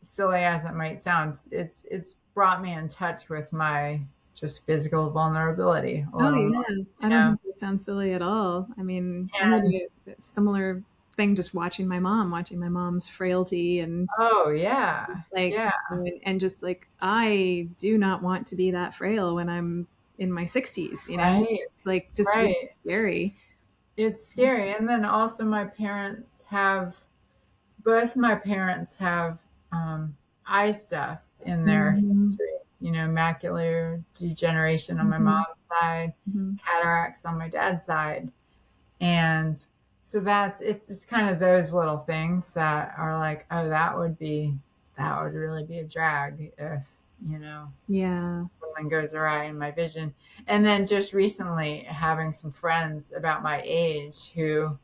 silly as it might sound, it's brought me in touch with my just physical vulnerability a Oh little more, yeah, I you don't know? think that sounds silly at all. I mean, I had And a similar thing just watching my mom's frailty, and oh yeah, like yeah, and just like I do not want to be that frail when I'm in my 60s, right, it's like just really right. scary. It's scary. And then also both my parents have eye stuff in their Mhm. history, macular degeneration on my Mhm. mom's side, Mhm. cataracts on my dad's side. And so it's kind of those little things that are like, oh, that would really be a drag if, Yeah. something goes awry in my vision. And then just recently having some friends about my age who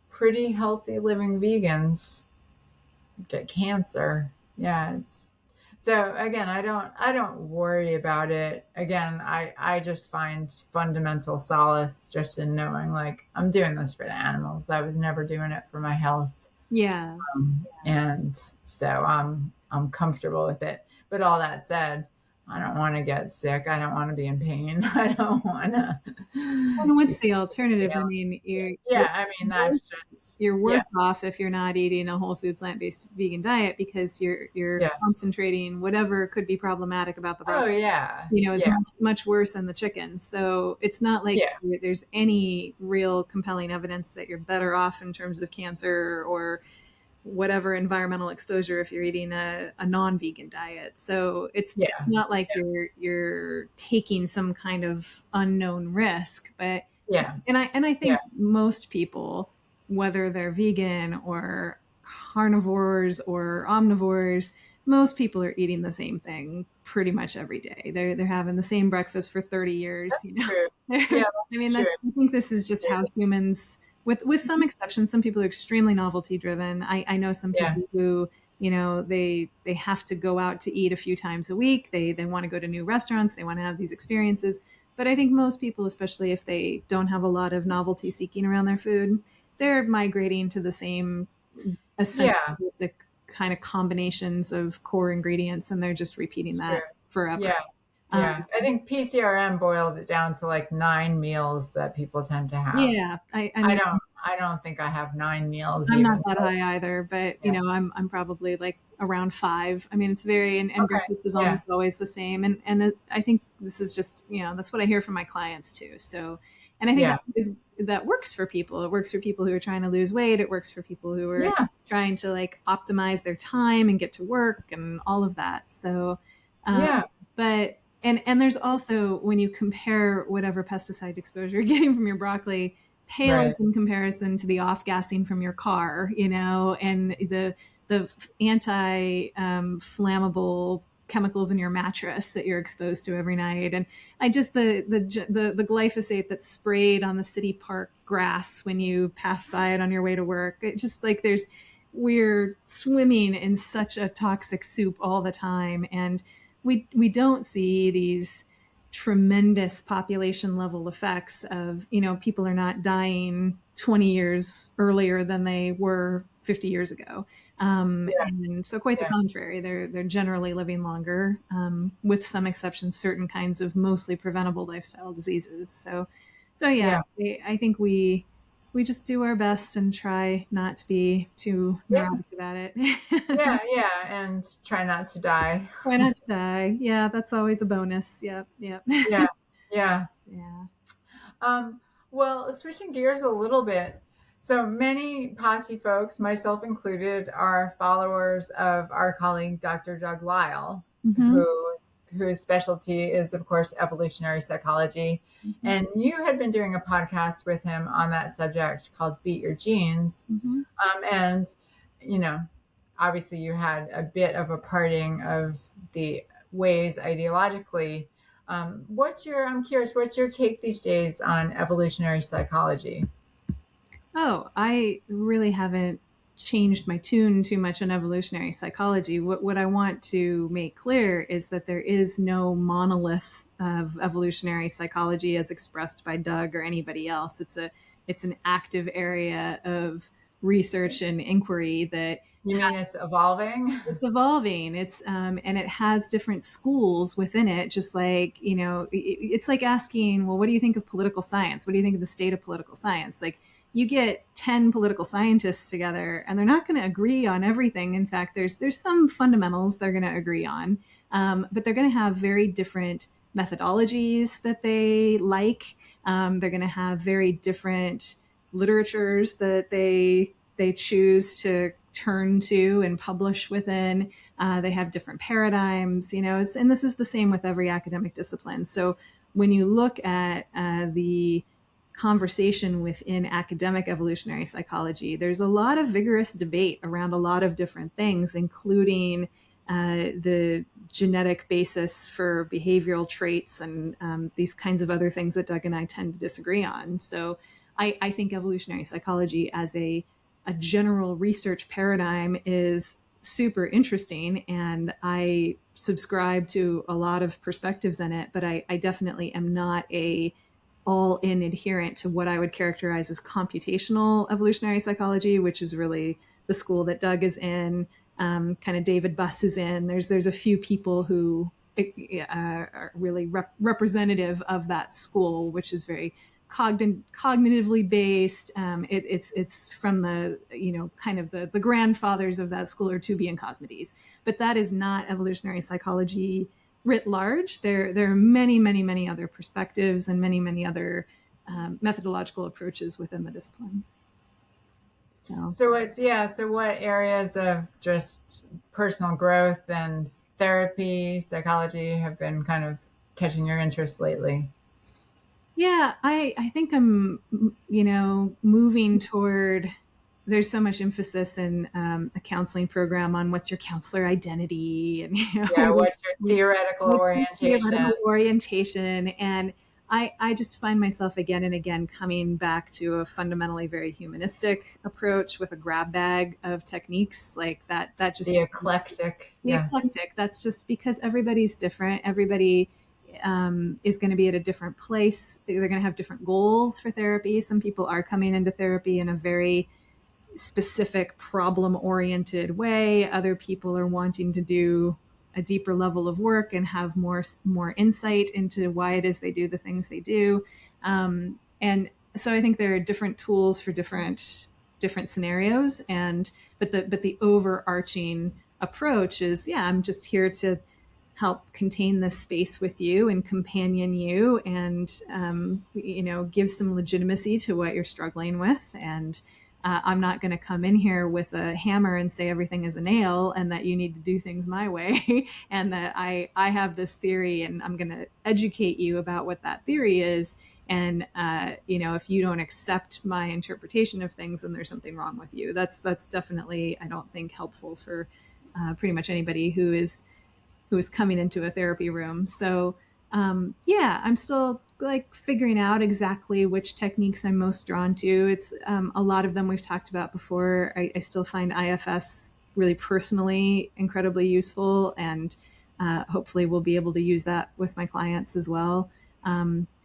pretty healthy living vegans get cancer. Yeah, it's so again, I don't worry about it. Again, I just find fundamental solace just in knowing, like, I'm doing this for the animals. I was never doing it for my health. Yeah. And so I'm comfortable with it. But all that said, I don't want to get sick. I don't want to be in pain. I don't want to. And what's the alternative? I mean, Yeah, I mean, that's worse, just, you're yeah, worse off if you're not eating a whole food plant-based vegan diet, because you're yeah. concentrating whatever could be problematic about the Oh broccoli, yeah, is yeah, much worse than the chickens. So it's not like yeah, there's any real compelling evidence that you're better off in terms of cancer or whatever environmental exposure if you're eating a non-vegan diet. So it's yeah, not like you're taking some kind of unknown risk. But yeah, and I yeah, think most people, whether they're vegan or carnivores or omnivores, most people are eating the same thing pretty much every day. They're having the same breakfast for 30 years, that's true. Yeah, I mean, that's true. I think this is just True. how humans, with some exceptions, some people are extremely novelty driven. I know some Yeah, people who, they have to go out to eat a few times a week. They want to go to new restaurants. They want to have these experiences. But I think most people, especially if they don't have a lot of novelty seeking around their food, they're migrating to the same essential yeah, basic kind of combinations of core ingredients, and they're just repeating true. that forever. Yeah, Um, yeah. I think PCRM boiled it down to like 9 meals that people tend to have. yeah, I I mean, don't, I don't think I have 9 meals I'm not even. that high either, but Yeah. I'm probably like around five. I mean, it's very, and Okay. breakfast is Yeah. almost always the same, I think this is just, that's what I hear from my clients too. So, and I think Yeah. that works for people. It works for people who are trying to lose weight. It works for people who are Yeah. trying to like optimize their time and get to work and all of that. So, um, Yeah. but and there's also, when you compare whatever pesticide exposure you're getting from your broccoli, Right. pales in comparison to the off gassing from your car, and the anti flammable chemicals in your mattress that you're exposed to every night. And I just the glyphosate that's sprayed on the city park grass when you pass by it on your way to work. It just like we're swimming in such a toxic soup all the time, and we don't see these tremendous population level effects of, people are not dying 20 years earlier than they were 50 years ago. And so quite the Yeah. contrary, they're generally living longer, with some exceptions, certain kinds of mostly preventable lifestyle diseases. So yeah, Yeah. I think we just do our best and try not to be too Yeah. neurotic about it. Yeah. Yeah. And try not to die. Try not to die. Yeah, that's always a bonus. Yep, yep. Yeah. Yeah. Yeah. Um, well, switching gears a little bit. So many Posse folks, myself included, are followers of our colleague, Dr. Doug Lisle, Mm-hmm. who whose specialty is, of course, evolutionary psychology. Mm-hmm. And you had been doing a podcast with him on that subject called Beat Your Genes. Mm-hmm. And, you know, obviously you had a bit of a parting of the ways ideologically. I'm curious, what's your take these days on evolutionary psychology? Oh, I really haven't changed my tune too much on evolutionary psychology. What I want to make clear is that there is no monolith of evolutionary psychology as expressed by Doug or anybody else. It's an active area of research and inquiry that You mean it's evolving? it's evolving. And it has different schools within it. Just like, it's like asking, well, what do you think of political science? What do you think of the state of political science? Like, you get 10 political scientists together and they're not going to agree on everything. In fact, there's some fundamentals they're going to agree on, but they're going to have very different methodologies that they like. They're going to have very different literatures that they choose to turn to and publish within. They have different paradigms, and this is the same with every academic discipline. So when you look at the conversation within academic evolutionary psychology, there's a lot of vigorous debate around a lot of different things, including the genetic basis for behavioral traits and these kinds of other things that Doug and I tend to disagree on. So I think evolutionary psychology as a general research paradigm is super interesting, and I subscribe to a lot of perspectives in it, but I definitely am not a all in adherent to what I would characterize as computational evolutionary psychology, which is really the school that Doug is in, kind of David Buss is in. There's a few people who are really representative of that school, which is very cognitively based. It's from the kind of the grandfathers of that school are Tooby and Cosmides, but that is not evolutionary psychology writ large. There are many, many, many other perspectives and many, many other methodological approaches within the discipline. So what areas of just personal growth and therapy, psychology have been kind of catching your interest lately? Yeah, I think I'm, moving toward, there's so much emphasis in a counseling program on what's your counselor identity and, Yeah, what's your theoretical what's your orientation? theoretical orientation. And I just find myself again and again coming back to a fundamentally very humanistic approach with a grab bag of techniques like that. That just The eclectic. the Yes. eclectic. That's just because everybody's different. Everybody is going to be at a different place. They're going to have different goals for therapy. Some people are coming into therapy in a very specific problem oriented way. Other people are wanting to do a deeper level of work and have more insight into why it is they do the things they do. And so I think there are different tools for different scenarios. But the overarching approach is, yeah, I'm just here to help contain this space with you and companion you and give some legitimacy to what you're struggling with. And I'm not going to come in here with a hammer and say everything is a nail and that you need to do things my way and that I have this theory and I'm going to educate you about what that theory is. And if you don't accept my interpretation of things, then there's something wrong with you. That's definitely, I don't think, helpful for pretty much anybody who is coming into a therapy room. So yeah, I'm still like figuring out exactly which techniques I'm most drawn to. It's a lot of them we've talked about before. I still find IFS really personally incredibly useful, and hopefully we'll be able to use that with my clients as well.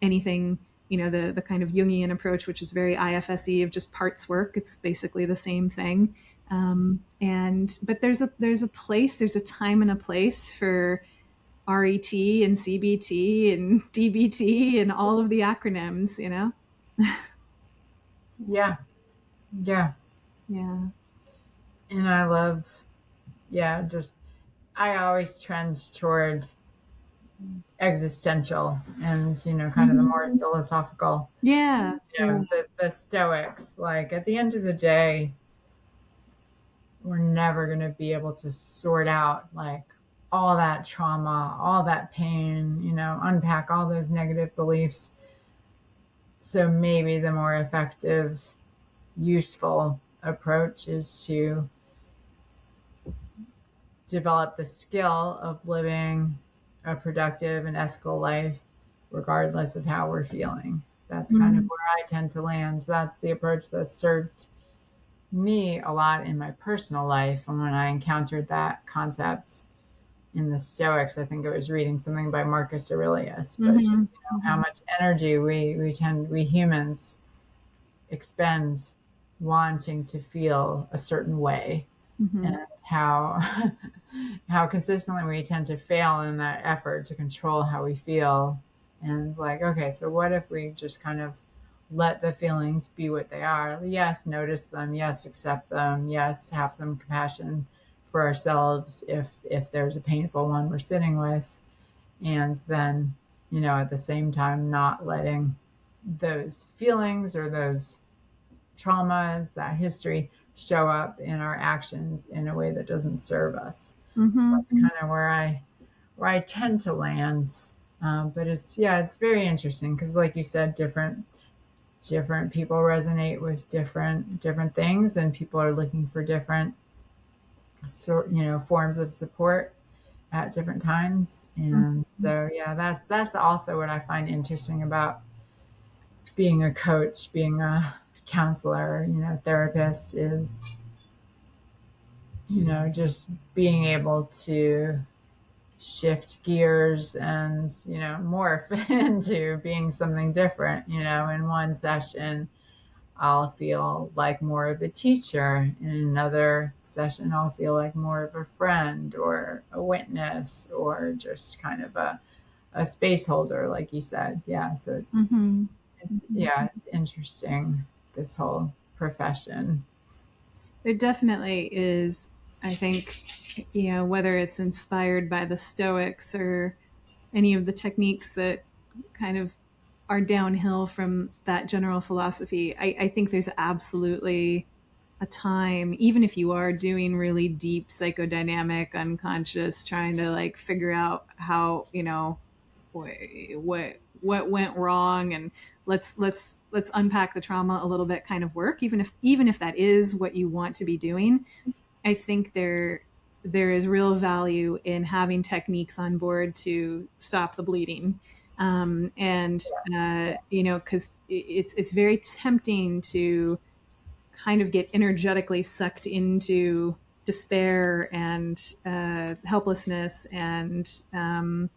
Anything, the kind of Jungian approach, which is very IFSE of just parts work. It's basically the same thing. But there's a time and a place for RET and CBT and DBT and all of the acronyms. Yeah. Yeah. Yeah. And I love, just, I always trend toward existential and, kind of the more philosophical, Yeah. Yeah. the Stoics. Like at the end of the day, we're never going to be able to sort out like all that trauma, all that pain, unpack all those negative beliefs. So maybe the more effective, useful approach is to develop the skill of living a productive and ethical life, regardless of how we're feeling. That's kind of where I tend to land. That's the approach that served me a lot in my personal life. And when I encountered that concept in the Stoics, I think I was reading something by Marcus Aurelius, but just how much energy we humans expend wanting to feel a certain way, and how how consistently we tend to fail in that effort to control how we feel. And like, okay, so what if we just kind of let the feelings be what they are? Yes, notice them. Yes, accept them. Yes, have some compassion for ourselves if there's a painful one we're sitting with, and then at the same time not letting those feelings or those traumas, that history, show up in our actions in a way that doesn't serve us. That's kind of where I tend to land. But it's very interesting because, like you said, different people resonate with different things, and people are looking for different forms of support at different times. And so that's also what I find interesting about being a coach, being a counselor, therapist, is just being able to shift gears and morph into being something different. In one session I'll feel like more of a teacher, in another session I'll feel like more of a friend or a witness or just kind of a space holder, like you said. So it's interesting, this whole profession. There definitely is, I think, whether it's inspired by the Stoics or any of the techniques that kind of are downhill from that general philosophy, I think there's absolutely a time, even if you are doing really deep psychodynamic unconscious, trying to like figure out how, what went wrong, and let's unpack the trauma a little bit kind of work, even if that is what you want to be doing. I think there is real value in having techniques on board to stop the bleeding. Because it's very tempting to kind of get energetically sucked into despair and helplessness and a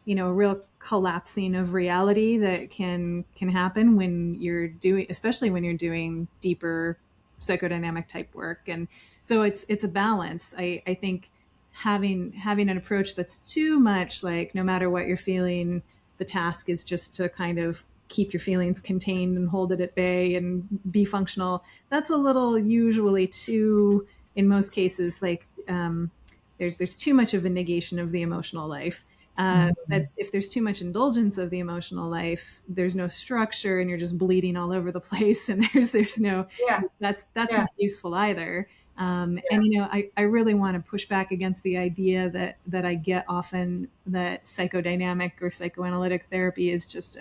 real collapsing of reality that can happen when you're doing, especially when you're doing deeper psychodynamic type work. And so it's a balance. I think having an approach that's too much like, no matter what you're feeling, the task is just to kind of keep your feelings contained and hold it at bay and be functional. That's a little, usually too, in most cases, like there's too much of a negation of the emotional life. That if there's too much indulgence of the emotional life, there's no structure and you're just bleeding all over the place, and there's no, that's not useful either. And I really want to push back against the idea that I get often, that psychodynamic or psychoanalytic therapy is just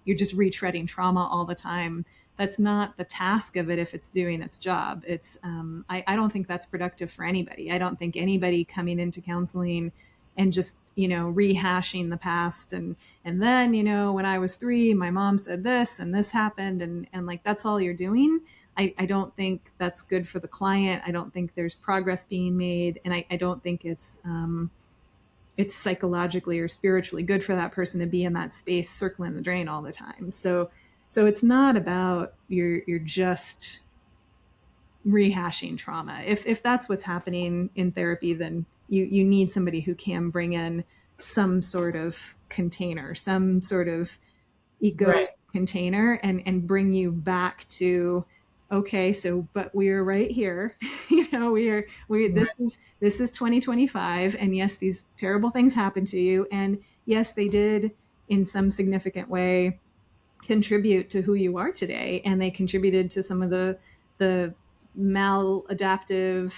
you're just retreading trauma all the time. That's not the task of it if it's doing its job. It's I don't think that's productive for anybody. I don't think anybody coming into counseling and just, rehashing the past. And then, when I was 3, my mom said this and this happened. And like, that's all you're doing. I don't think that's good for the client. I don't think there's progress being made. And I don't think it's psychologically or spiritually good for that person to be in that space circling the drain all the time. So it's not about you're just rehashing trauma. If that's what's happening in therapy, then you need somebody who can bring in some sort of container, some sort of ego Right. container, and bring you back to, okay, so but we're right here. We Right. this is 2025, and yes, these terrible things happened to you, and yes, they did in some significant way contribute to who you are today, and they contributed to some of the maladaptive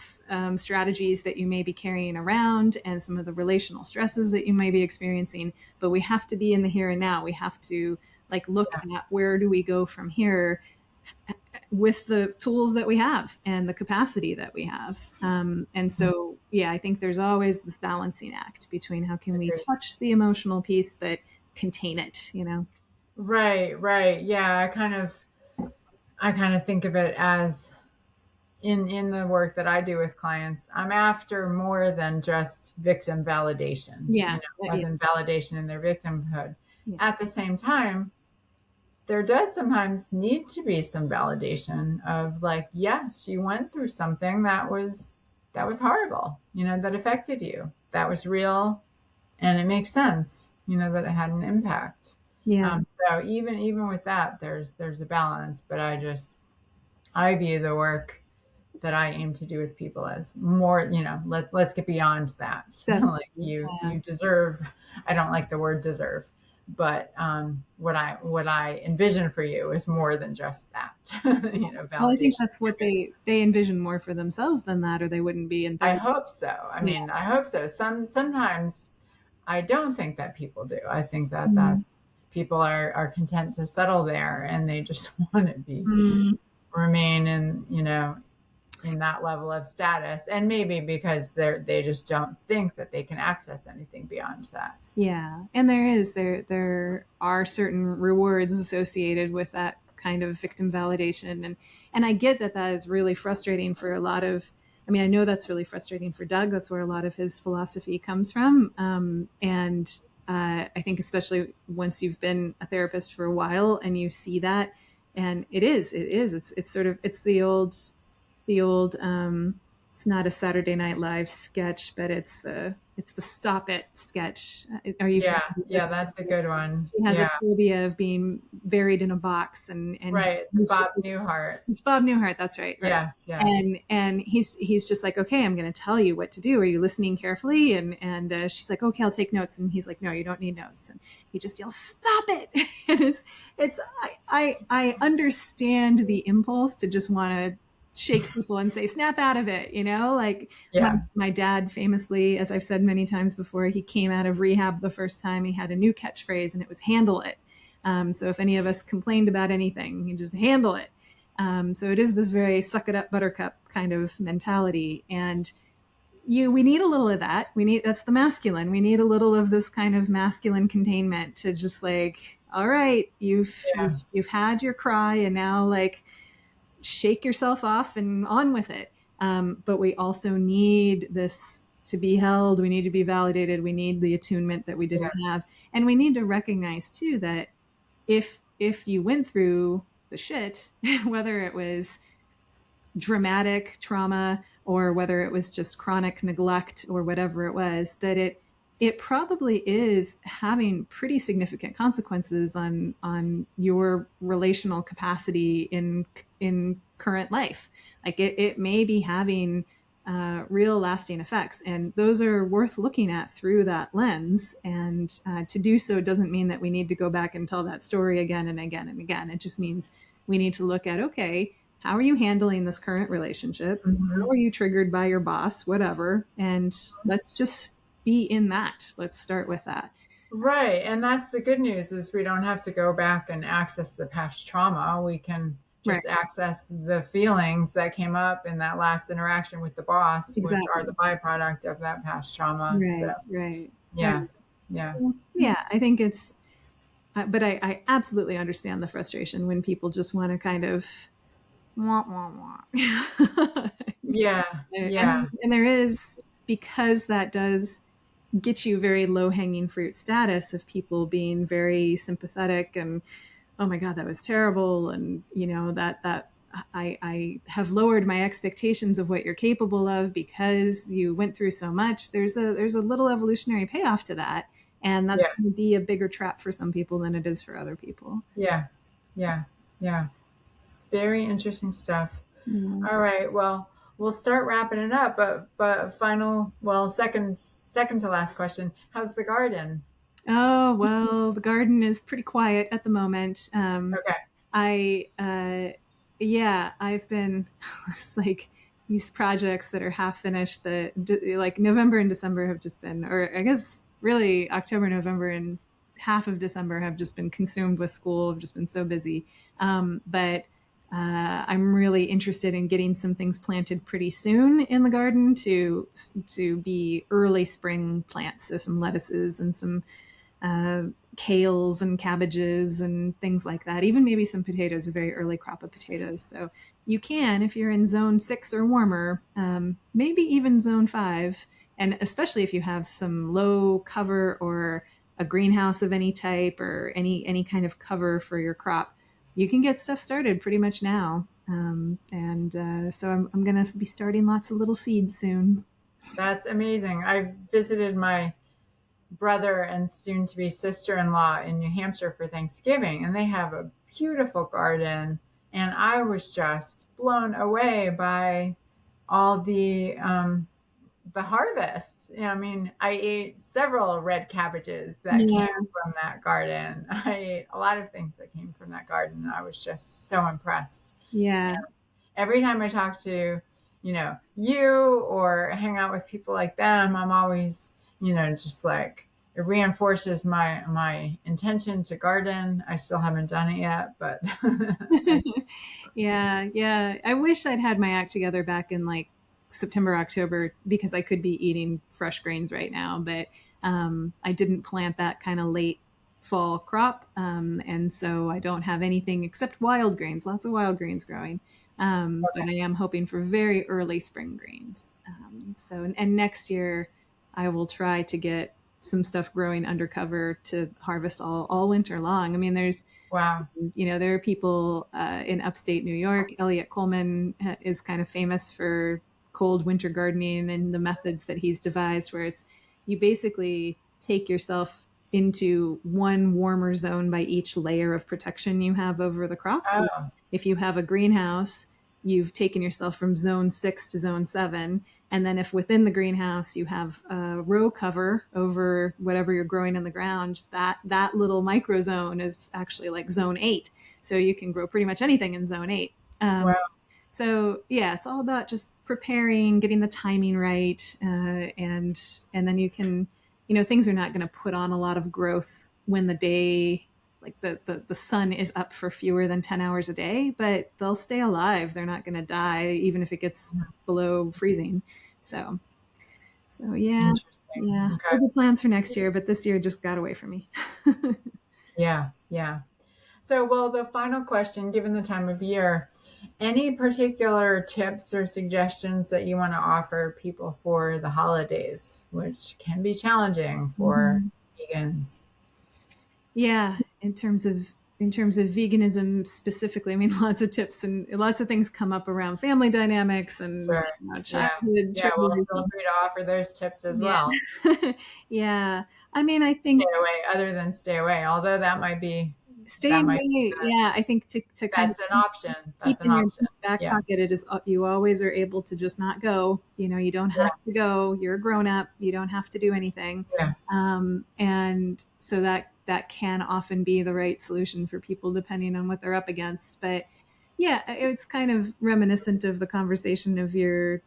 strategies that you may be carrying around, and some of the relational stresses that you may be experiencing. But we have to be in the here and now. We have to like look at where do we go from here with the tools that we have and the capacity that we have. And so, yeah, I think there's always this balancing act between how can we touch the emotional piece but contain it. Right. Yeah, I kind of think of it as in the work that I do with clients, I'm after more than just victim validation, Yeah. as Yeah. in validation in their victimhood. Yeah. At the same time, there does sometimes need to be some validation of like, yes, you went through something that was horrible, that affected you. That was real, and it makes sense, that it had an impact. Yeah. So even with that, there's a balance. But I view the work that I aim to do with people as more, let's get beyond that. Like you deserve. I don't like the word deserve, but what I envision for you is more than just that. Well, I think Validation. that's what they envision more for themselves than that, or they wouldn't be in I therapy. hope so. I Yeah. mean, I hope so. Sometimes I don't think that people do. I think that Mm. that's people are content to settle there, and they just want to be Mm. remain in that level of status, and maybe because they just don't think that they can access anything beyond that. Yeah, and there are certain rewards associated with that kind of victim validation, and I get that that is really frustrating for a lot of. I mean, I know that's really frustrating for Doug. That's where a lot of his philosophy comes from, and I think especially once you've been a therapist for a while and you see that, and it's sort of it's the old it's not a Saturday Night Live sketch, but it's the Stop It sketch. Are you Yeah, familiar with yeah, this? that's a good one. She has a Yeah, phobia of being buried in a box, and right. he's Bob just Newhart. it's Bob Newhart. That's right, right. Yes. And he's just like, okay, I'm going to tell you what to do. Are you listening carefully? And she's like, okay, I'll take notes. And he's like, no, you don't need notes. And he just yells, stop it. And it's I understand the impulse to just want to shake people and say, snap out of it. Like Yeah, my dad famously, as I've said many times before, he came out of rehab the first time. He had a new catchphrase, and it was handle it. So if any of us complained about anything, you just handle it. So it is this very suck it up buttercup kind of mentality. And we need a little of that. That's the masculine. We need a little of this kind of masculine containment to just like, all right, yeah, you've had your cry, and now like shake yourself off and on with it. But we also need this to be held. We need to be validated. We need the attunement that we yeah, didn't have. And we need to recognize too that if you went through the shit, whether it was dramatic trauma or whether it was just chronic neglect or whatever it was, that it probably is having pretty significant consequences on your relational capacity in current life. Like it may be having real lasting effects, and those are worth looking at through that lens. And to do so doesn't mean that we need to go back and tell that story again and again and again. It just means we need to look at, okay, how are you handling this current relationship? How hmm are you triggered by your boss? Whatever. And let's just be in that. Let's start with that. right. And that's the good news is we don't have to go back and access the past trauma. We can Right. just access the feelings that came up in that last interaction with the boss, which are Exactly. the byproduct of that past trauma. So, Right. Right. yeah, Right. yeah, So, yeah, I think it's, but I absolutely understand the frustration when people just want to kind of wah, wah, wah. yeah, yeah, And there is, because that does get you very low hanging fruit status of people being very sympathetic and, oh my God, that was terrible. And, that I have lowered my expectations of what you're capable of because you went through so much. There's a little evolutionary payoff to that. And that's yeah, going to be a bigger trap for some people than it is for other people. yeah, yeah, yeah. It's very interesting stuff. Yeah. All right. Well, we'll start wrapping it up, but second to last question. How's the garden? Oh, well, the garden is pretty quiet at the moment. Okay. Yeah, I've been, it's like these projects that are half finished that like November and December have just been, or I guess really October, November, and half of December have just been consumed with school. I've just been so busy. But I'm really interested in getting some things planted pretty soon in the garden to be early spring plants. So some lettuces and some uh, kales and cabbages and things like that. Even maybe some potatoes, a very early crop of potatoes. So you can, if you're in zone 6 or warmer, maybe even zone 5, and especially if you have some low cover or a greenhouse of any type or any kind of cover for your crop, you can get stuff started pretty much now. And so I'm going to be starting lots of little seeds soon. That's amazing. I visited my brother and soon to be sister in law in New Hampshire for Thanksgiving, and they have a beautiful garden. And I was just blown away by all the harvest. I mean, I ate several red cabbages that came Yeah, from that garden. I ate a lot of things that came from that garden, and I was just so impressed. yeah. Every time I talk to, you or hang out with people like them, I'm always, just like it reinforces my intention to garden. I still haven't done it yet, but Yeah, yeah. I wish I'd had my act together back in like September, October, because I could be eating fresh grains right now. But I didn't plant that kind of late fall crop. And so I don't have anything except wild grains, lots of wild grains growing. But I am hoping for very early spring grains. And next year I will try to get some stuff growing undercover to harvest all winter long. I mean, wow. there are people in upstate New York. Elliot Coleman is kind of famous for cold winter gardening and the methods that he's devised, where it's you basically take yourself into one warmer zone by each layer of protection you have over the crops. So Oh, if you have a greenhouse, you've taken yourself from zone 6 to zone 7. And then if within the greenhouse you have a row cover over whatever you're growing in the ground, that little micro zone is actually like zone 8. So you can grow pretty much anything in zone 8. wow. So yeah, it's all about just preparing, getting the timing right, and then you can, things are not going to put on a lot of growth when the day, like the sun is up for fewer than 10 hours a day, but they'll stay alive. They're not going to die even if it gets below freezing. So yeah, Interesting. yeah. Okay. Those are plans for next year, but this year just got away from me. Yeah, yeah. So, well, the final question, given the time of year, any particular tips or suggestions that you want to offer people for the holidays, which can be challenging for Mhm. vegans? Yeah, in terms of veganism specifically, I mean, lots of tips and lots of things come up around family dynamics and Sure. Yeah. childhood Yeah. Well, triggers. feel free to offer those tips as well. Yeah, yeah. I mean, I Stay think away, other than stay away, although that staying might be away. Yeah, I think to kind of that's an option. keep That's an in your option. back Yeah. pocket, it is you always are able to just not go. You don't have to go. You're a grown up. You don't have to do anything. Yeah. And so that can often be the right solution for people depending on what they're up against. But yeah, it's kind of reminiscent of the conversation of your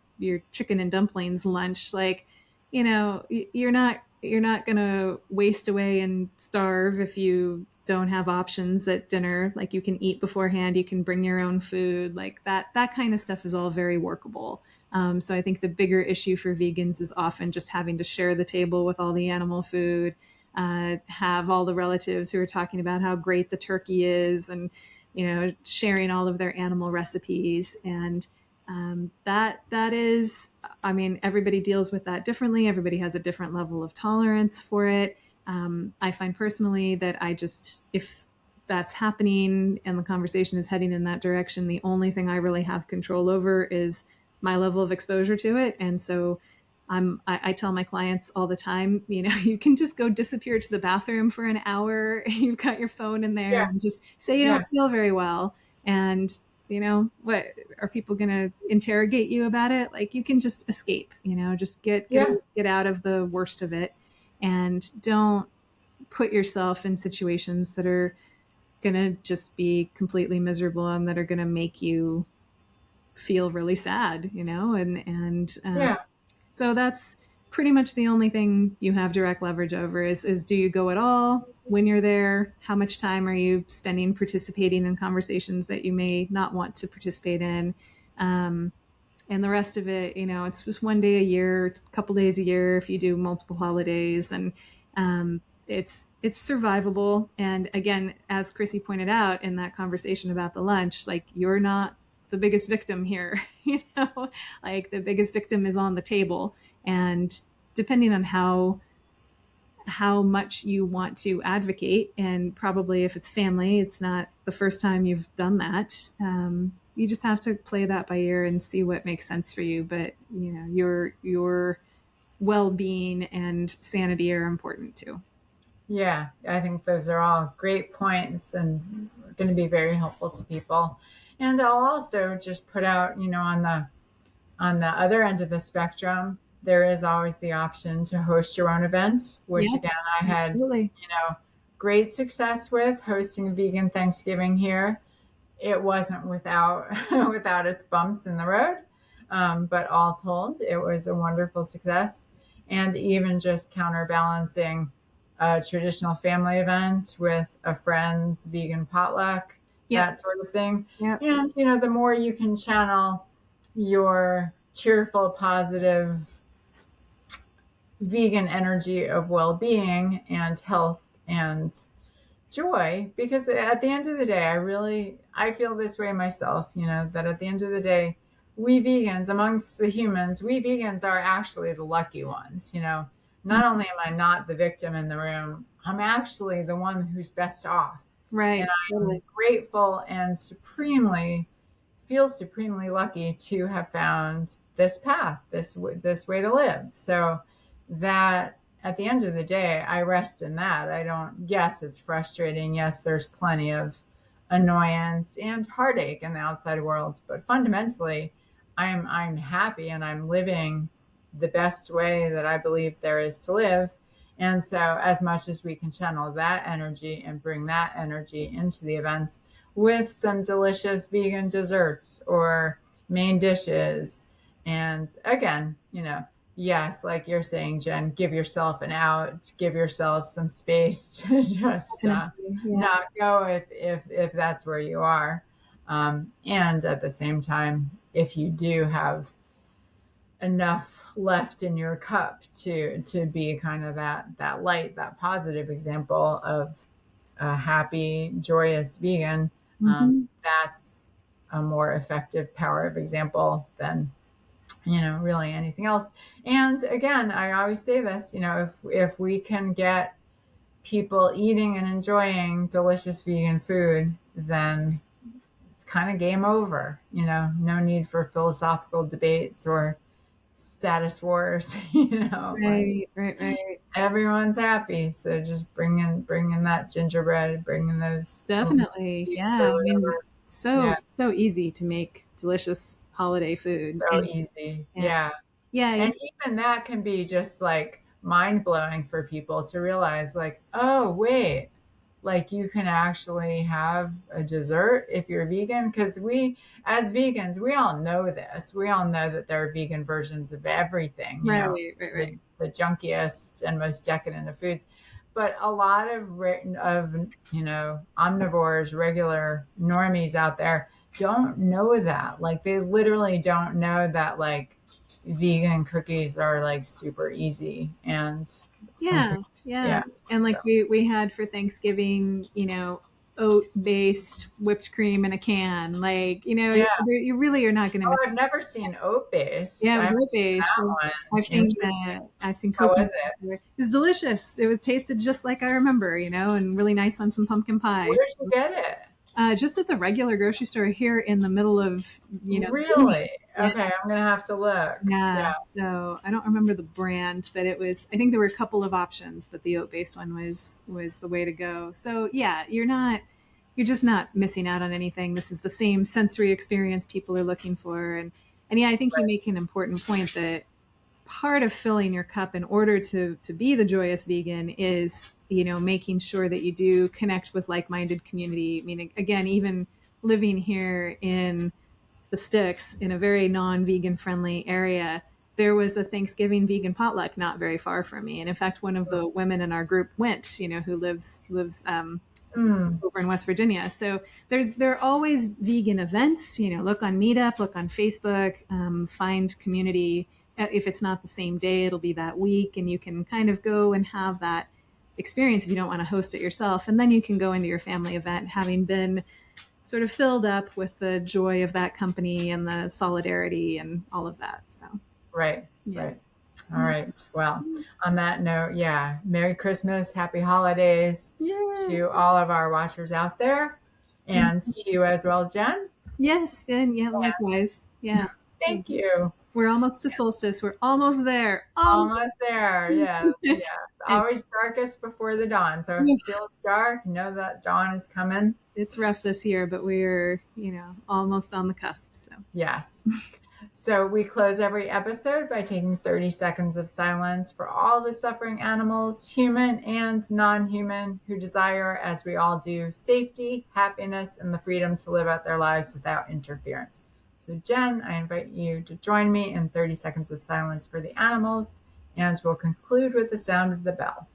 chicken and dumplings lunch. Like, you're not going to waste away and starve if you don't have options at dinner. Like you can eat beforehand, you can bring your own food, like that kind of stuff is all very workable. So I think the bigger issue for vegans is often just having to share the table with all the animal food, have all the relatives who are talking about how great the turkey is, and sharing all of their animal recipes. And that is, I mean, everybody deals with that differently. Everybody has a different level of tolerance for it. I find personally that if that's happening and the conversation is heading in that direction, the only thing I really have control over is my level of exposure to it. And so I tell my clients all the time, you can just go disappear to the bathroom for an hour. You've got your phone in there, Yeah. and just say you Yeah. don't feel very well. And what are people going to interrogate you about it? Like, you can just escape, just Yeah. get out of the worst of it, and don't put yourself in situations that are going to just be completely miserable and that are going to make you feel really sad, and Yeah. so that's pretty much the only thing you have direct leverage over is do you go at all? When you're there, how much time are you spending participating in conversations that you may not want to participate in? And the rest of it, it's just one day a year, a couple days a year if you do multiple holidays, and it's survivable. And again, as Chrissy pointed out in that conversation about the lunch, like, you're not the biggest victim here. Like, the biggest victim is on the table, and depending on how much you want to advocate, and probably if it's family, it's not the first time you've done that. You just have to play that by ear and see what makes sense for you. But your well-being and sanity are important too. Yeah, I think those are all great points and going to be very helpful to people. And I'll also just put out, on the other end of the spectrum, there is always the option to host your own event, which again Yes, I had, absolutely. great success with hosting a vegan Thanksgiving here. It wasn't without without its bumps in the road, but all told, it was a wonderful success. And even just counterbalancing a traditional family event with a friend's vegan potluck, Yep. that sort of thing. Yep. And the more you can channel your cheerful, positive, vegan energy of well-being and health and joy, because at the end of the day, I feel this way myself, that at the end of the day, we vegans, amongst the humans, we vegans are actually the lucky ones. Not only am I not the victim in the room, I'm actually the one who's best off. And Right. I'm Totally. grateful and feel supremely lucky to have found this path, this way to live. So that at the end of the day, I rest in that. I don't, yes, it's frustrating. Yes, there's plenty of annoyance and heartache in the outside world, but fundamentally, I'm happy and I'm living the best way that I believe there is to live. And so, as much as we can channel that energy and bring that energy into the events with some delicious vegan desserts or main dishes, and again, yes, like you're saying, Jen, give yourself an out, give yourself some space to just Definitely. Yeah. not go if that's where you are. And at the same time, if you do have enough left in your cup to be kind of that light, that positive example of a happy, joyous vegan, Mm-hmm. that's a more effective power of example than really anything else. And again, I always say this, if we can get people eating and enjoying delicious vegan food, then it's kind of game over. No need for philosophical debates or status wars. Like Right. Right. Right. everyone's happy. So just bring in that gingerbread, bring in those Definitely. cookies Yeah. or I mean, whatever. Yeah, so easy to make delicious holiday food. so And easy. yeah. Yeah. Yeah. And even that can be just like mind blowing for people to realize, like, oh, wait, like you can actually have a dessert if you're vegan. Because as vegans, we all know this. We all know that there are vegan versions of everything, Right. Right. the, Right. the junkiest and most decadent of foods. But a lot of omnivores, regular normies out there don't know that. Like they literally don't know that like vegan cookies are like super easy and some Yeah, cookies, yeah. yeah. And So like we had for Thanksgiving, oat based whipped cream in a can. Like, yeah. you really are not going to Oh, miss. I've never seen oat based. Yeah, it I was haven't oat seen based. that one. Interesting. I've seen How coconut. was it? It was delicious. It was tasted just like I remember, and really nice on some pumpkin pie. Where did you get it? Just at the regular grocery store here in the middle of the boonies. Really? Yeah. Okay, I'm gonna have to look. Yeah. Yeah. So I don't remember the brand, but I think there were a couple of options, but the oat based one was the way to go. So yeah, you're just not missing out on anything. This is the same sensory experience people are looking for. And yeah, I think you Right. make an important point that part of filling your cup in order to be the joyous vegan is, making sure that you do connect with like-minded community. I mean, again, even living here in the sticks in a very non-vegan friendly area, there was a Thanksgiving vegan potluck not very far from me. And in fact, one of the women in our group went, who lives Mm, over in West Virginia. So there are always vegan events. Look on Meetup, look on Facebook, find community. If it's not the same day, it'll be that week, and you can kind of go and have that experience if you don't want to host it yourself. And then you can go into your family event having been sort of filled up with the joy of that company and the solidarity and all of that. So, right, yeah. right. All right. Well, on that note, yeah, Merry Christmas, Happy Holidays Yeah. to all of our watchers out there, and to you as well, Jen. Yes. And yeah, And likewise. Yeah. thank you. We're almost to solstice. We're almost there. Almost there. Yeah, yeah. It's And always darkest before the dawn. So if you feel it's dark, know that dawn is coming. it's rough this year, but we're, almost on the cusp. So, Yes. So we close every episode by taking 30 seconds of silence for all the suffering animals, human and non-human, who desire, as we all do, safety, happiness, and the freedom to live out their lives without interference. So Jen, I invite you to join me in 30 seconds of silence for the animals, and we'll conclude with the sound of the bell.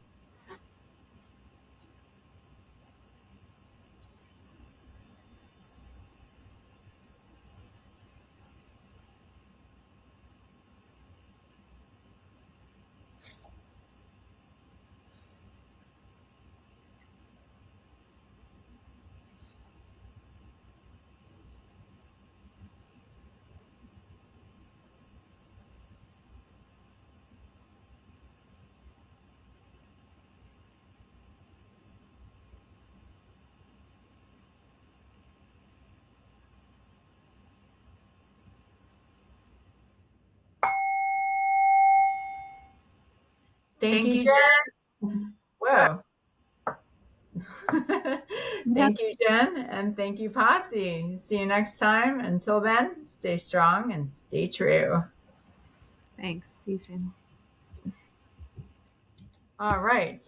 Thank you, Jen. Whoa. Thank you, Jen, and thank you, Posse. See you next time. Until then, stay strong and stay true. thanks. See you soon. All right.